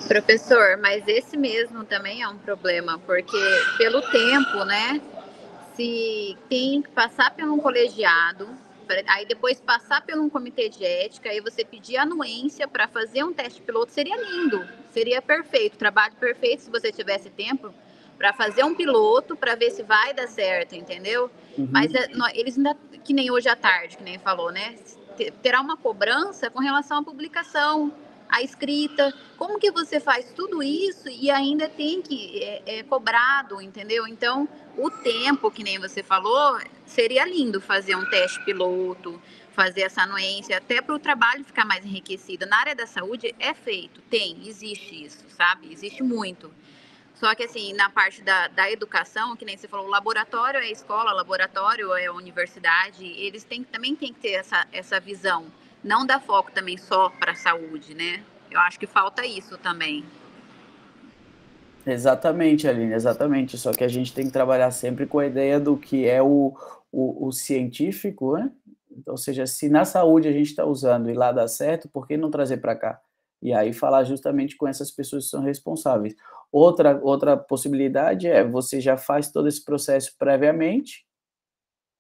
Professor, mas esse mesmo também é um problema, porque pelo tempo, né? Se tem que passar por um colegiado, aí depois passar por um comitê de ética, aí você pedir anuência para fazer um teste piloto, seria lindo, seria perfeito, trabalho perfeito se você tivesse tempo para fazer um piloto, para ver se vai dar certo, entendeu? Uhum. Mas eles ainda, que nem hoje à tarde, que nem falou, né? Terá uma cobrança com relação à publicação, a escrita, como que você faz tudo isso e ainda tem que cobrado, entendeu? Então, o tempo, que nem você falou, seria lindo fazer um teste piloto, fazer essa anuência, até para o trabalho ficar mais enriquecido. Na área da saúde é feito, existe isso, sabe? Existe muito. Só que, assim, na parte da educação, que nem você falou, o laboratório é a escola, o laboratório é a universidade, eles também têm que ter essa visão. Não dá foco também só para a saúde, né? Eu acho que falta isso também. Exatamente, Aline, exatamente. Só que a gente tem que trabalhar sempre com a ideia do que é o científico, né? Então, ou seja, se na saúde a gente está usando e lá dá certo, por que não trazer para cá? E aí falar justamente com essas pessoas que são responsáveis. Outra possibilidade é você já faz todo esse processo previamente,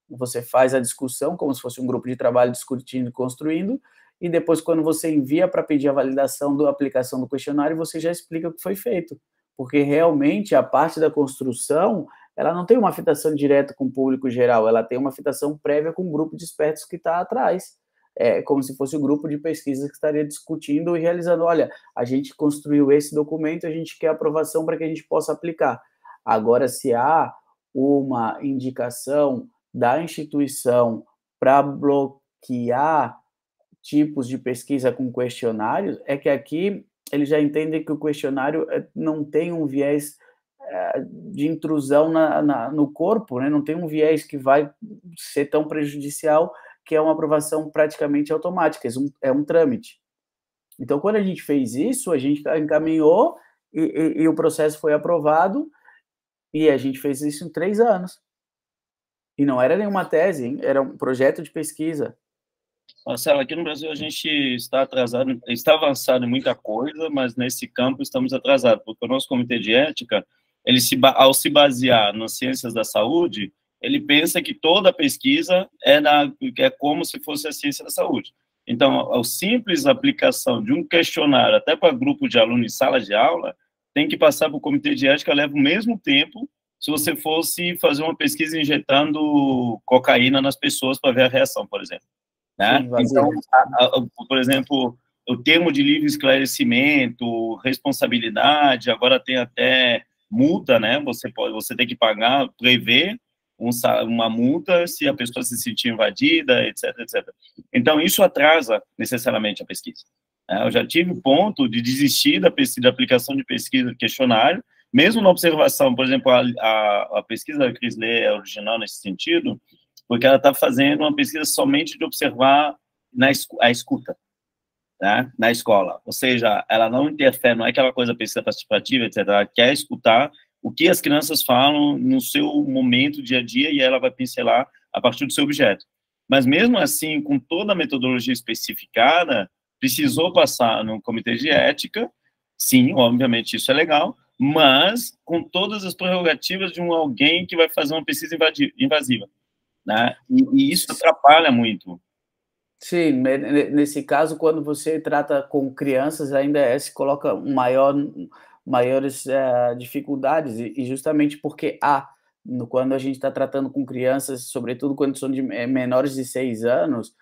você faz a discussão como se fosse um grupo de trabalho discutindo e construindo, e depois, quando você envia para pedir a validação da aplicação do questionário, você já explica o que foi feito. Porque realmente a parte da construção, ela não tem uma afetação direta com o público geral, ela tem uma afetação prévia com o grupo de expertos que está atrás. É como se fosse o grupo de pesquisa que estaria discutindo e realizando, olha, a gente construiu esse documento, a gente quer aprovação para que a gente possa aplicar. Agora, se há uma indicação da instituição para bloquear tipos de pesquisa com questionários, é que aqui eles já entendem que o questionário não tem um viés de intrusão no corpo, né? Não tem um viés que vai ser tão prejudicial, que é uma aprovação praticamente automática, é um trâmite. Então, quando a gente fez isso, a gente encaminhou e o processo foi aprovado, e a gente fez isso em 3 anos. E não era nenhuma tese, hein? Era um projeto de pesquisa. Marcelo, aqui no Brasil a gente está atrasado, está avançado em muita coisa, mas nesse campo estamos atrasados, porque o nosso comitê de ética, ele ao se basear nas ciências da saúde, ele pensa que toda pesquisa é como se fosse a ciência da saúde. Então, a simples aplicação de um questionário, até para grupo de alunos em sala de aula, tem que passar para o comitê de ética, leva o mesmo tempo se você fosse fazer uma pesquisa injetando cocaína nas pessoas para ver a reação, por exemplo. Né? Sim, então, por exemplo, o termo de livre esclarecimento, responsabilidade, agora tem até multa, né? Você tem que pagar, prever uma multa se a pessoa se sentir invadida, etc, etc. Então, isso atrasa necessariamente a pesquisa. Eu já tive o ponto de desistir da aplicação de pesquisa de questionário, mesmo na observação, por exemplo, a pesquisa da Cris Lê é original nesse sentido, porque ela está fazendo uma pesquisa somente de observar a escuta, né, na escola. Ou seja, ela não interfere, não é aquela coisa pesquisa participativa, etc. Ela quer escutar o que as crianças falam no seu momento, dia a dia, e ela vai pincelar a partir do seu objeto. Mas, mesmo assim, com toda a metodologia especificada, precisou passar no comitê de ética, sim, obviamente isso é legal, mas com todas as prerrogativas de alguém que vai fazer uma pesquisa invasiva. Né? E isso atrapalha muito. Sim, nesse caso, quando você trata com crianças, ainda se coloca maiores dificuldades, e justamente porque quando a gente está tratando com crianças, sobretudo quando são de menores de 6 anos,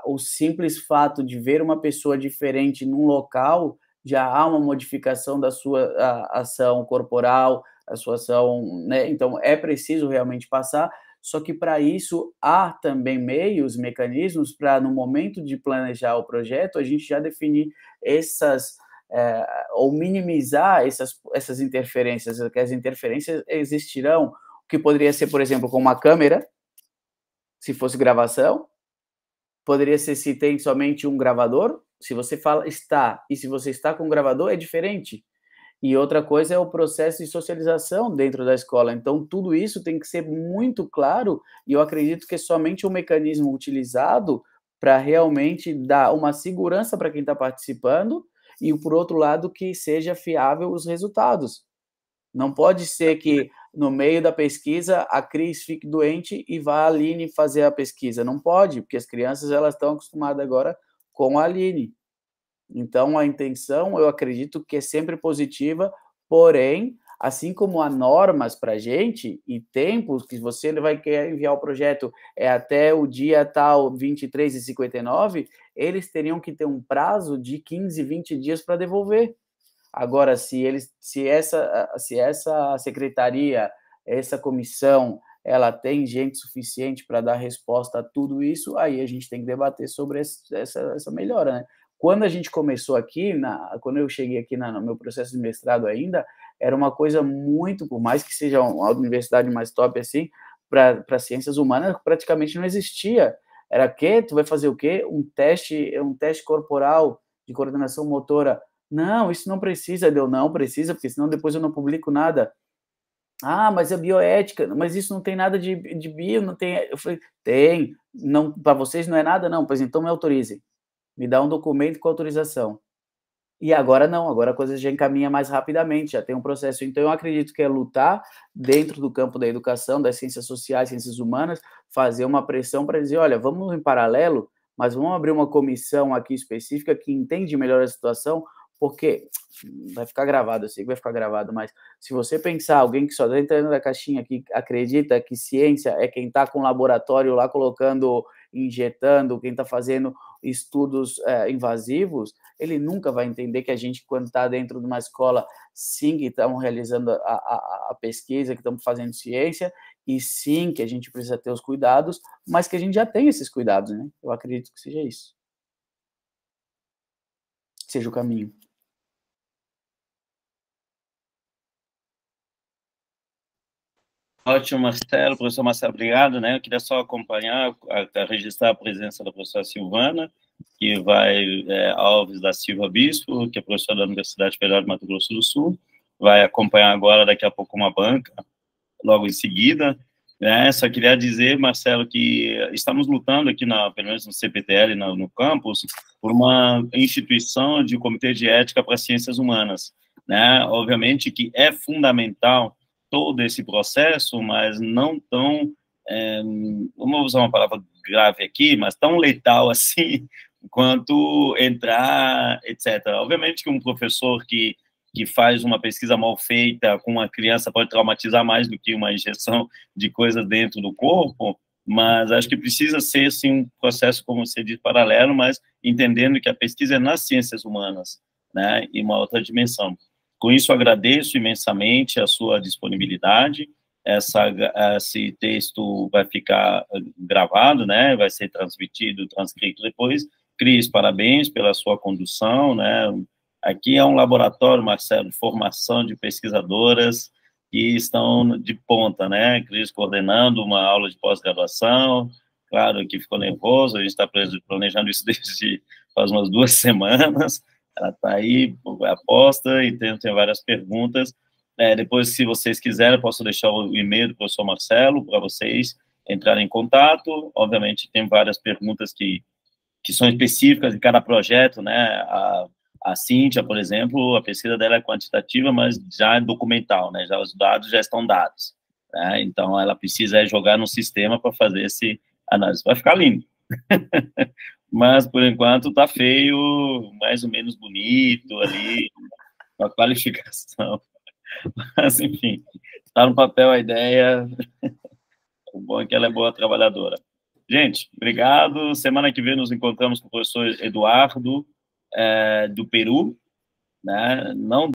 o simples fato de ver uma pessoa diferente num local, já há uma modificação da sua ação corporal, a sua ação, né? Então, é preciso realmente passar. Só que, para isso, há também mecanismos para, no momento de planejar o projeto, a gente já definir ou minimizar essas interferências, que as interferências existirão, o que poderia ser, por exemplo, com uma câmera, se fosse gravação, poderia ser se tem somente um gravador, se você fala está, e se você está com um gravador, é diferente. E outra coisa é o processo de socialização dentro da escola. Então, tudo isso tem que ser muito claro, e eu acredito que é somente um mecanismo utilizado para realmente dar uma segurança para quem está participando e, por outro lado, que seja fiável os resultados. Não pode ser que, no meio da pesquisa, a Cris fique doente e vá a Aline fazer a pesquisa. Não pode, porque as crianças elas estão acostumadas agora com a Aline. Então, a intenção, eu acredito que é sempre positiva, porém, assim como há normas para a gente e tempos que você vai querer enviar o projeto até o dia tal, 23h59, eles teriam que ter um prazo de 15, 20 dias para devolver. Agora, se essa secretaria, essa comissão, ela tem gente suficiente para dar resposta a tudo isso, aí a gente tem que debater sobre essa melhora, né? Quando a gente começou aqui, quando eu cheguei aqui no meu processo de mestrado ainda, era uma coisa muito, por mais que seja uma universidade mais top assim, para ciências humanas, praticamente não existia. Era que tu vai fazer o quê? Um teste corporal de coordenação motora. Não, isso não precisa. Não precisa, porque senão depois eu não publico nada. Ah, mas é bioética, mas isso não tem nada de bio, não tem. Eu falei, tem, não, para vocês não é nada, não, pois então me autorizem. Me dá um documento com autorização. E agora não, agora a coisa já encaminha mais rapidamente, já tem um processo. Então, eu acredito que é lutar dentro do campo da educação, das ciências sociais, ciências humanas, fazer uma pressão para dizer, olha, vamos em paralelo, mas vamos abrir uma comissão aqui específica que entende melhor a situação, porque vai ficar gravado, eu sei que vai ficar gravado, mas se você pensar, alguém que só está entrando na caixinha, que acredita que ciência é quem está com o laboratório lá colocando, injetando, quem está fazendo estudos invasivos, ele nunca vai entender que a gente, quando está dentro de uma escola, sim, que estamos realizando a pesquisa, que estamos fazendo ciência, e sim, que a gente precisa ter os cuidados, mas que a gente já tem esses cuidados, né? Eu acredito que seja isso. Que seja o caminho. Ótimo, Marcelo. Professor Marcelo, obrigado, né? Eu queria só acompanhar, registrar a presença da professora Silvana, que vai, Alves da Silva Bispo, que é professora da Universidade Federal de Mato Grosso do Sul, vai acompanhar agora, daqui a pouco, uma banca, logo em seguida, né? Só queria dizer, Marcelo, que estamos lutando aqui, pelo menos no CPTL, no campus, por uma instituição de comitê de ética para ciências humanas, né? Obviamente que é fundamental todo esse processo, mas não tão, vamos usar uma palavra grave aqui, mas tão letal assim, quanto entrar, etc. Obviamente que um professor que faz uma pesquisa mal feita com uma criança pode traumatizar mais do que uma injeção de coisa dentro do corpo, mas acho que precisa ser, sim, um processo, como você diz, paralelo, mas entendendo que a pesquisa é nas ciências humanas, né, e uma outra dimensão. Com isso, agradeço imensamente a sua disponibilidade. Esse texto vai ficar gravado, né? Vai ser transmitido, transcrito depois. Cris, parabéns pela sua condução, né? Aqui é um laboratório, Marcelo, de formação de pesquisadoras que estão de ponta, né? Cris coordenando uma aula de pós-graduação. Claro que ficou nervoso, a gente está planejando isso desde faz umas 2 semanas. Ela está aí, aposta, e tem várias perguntas. Depois, se vocês quiserem, eu posso deixar o e-mail do professor Marcelo para vocês entrarem em contato. Obviamente, tem várias perguntas que são específicas de cada projeto, né? A Cíntia, por exemplo, a pesquisa dela é quantitativa, mas já é documental, né? Já os dados já estão dados, né? Então, ela precisa jogar no sistema para fazer esse análise. Vai ficar lindo. Mas, por enquanto, tá feio, mais ou menos bonito ali, a qualificação. Mas, enfim, está no papel a ideia. O bom é que ela é boa trabalhadora. Gente, obrigado. Semana que vem nos encontramos com o professor Eduardo, do Peru, né? Não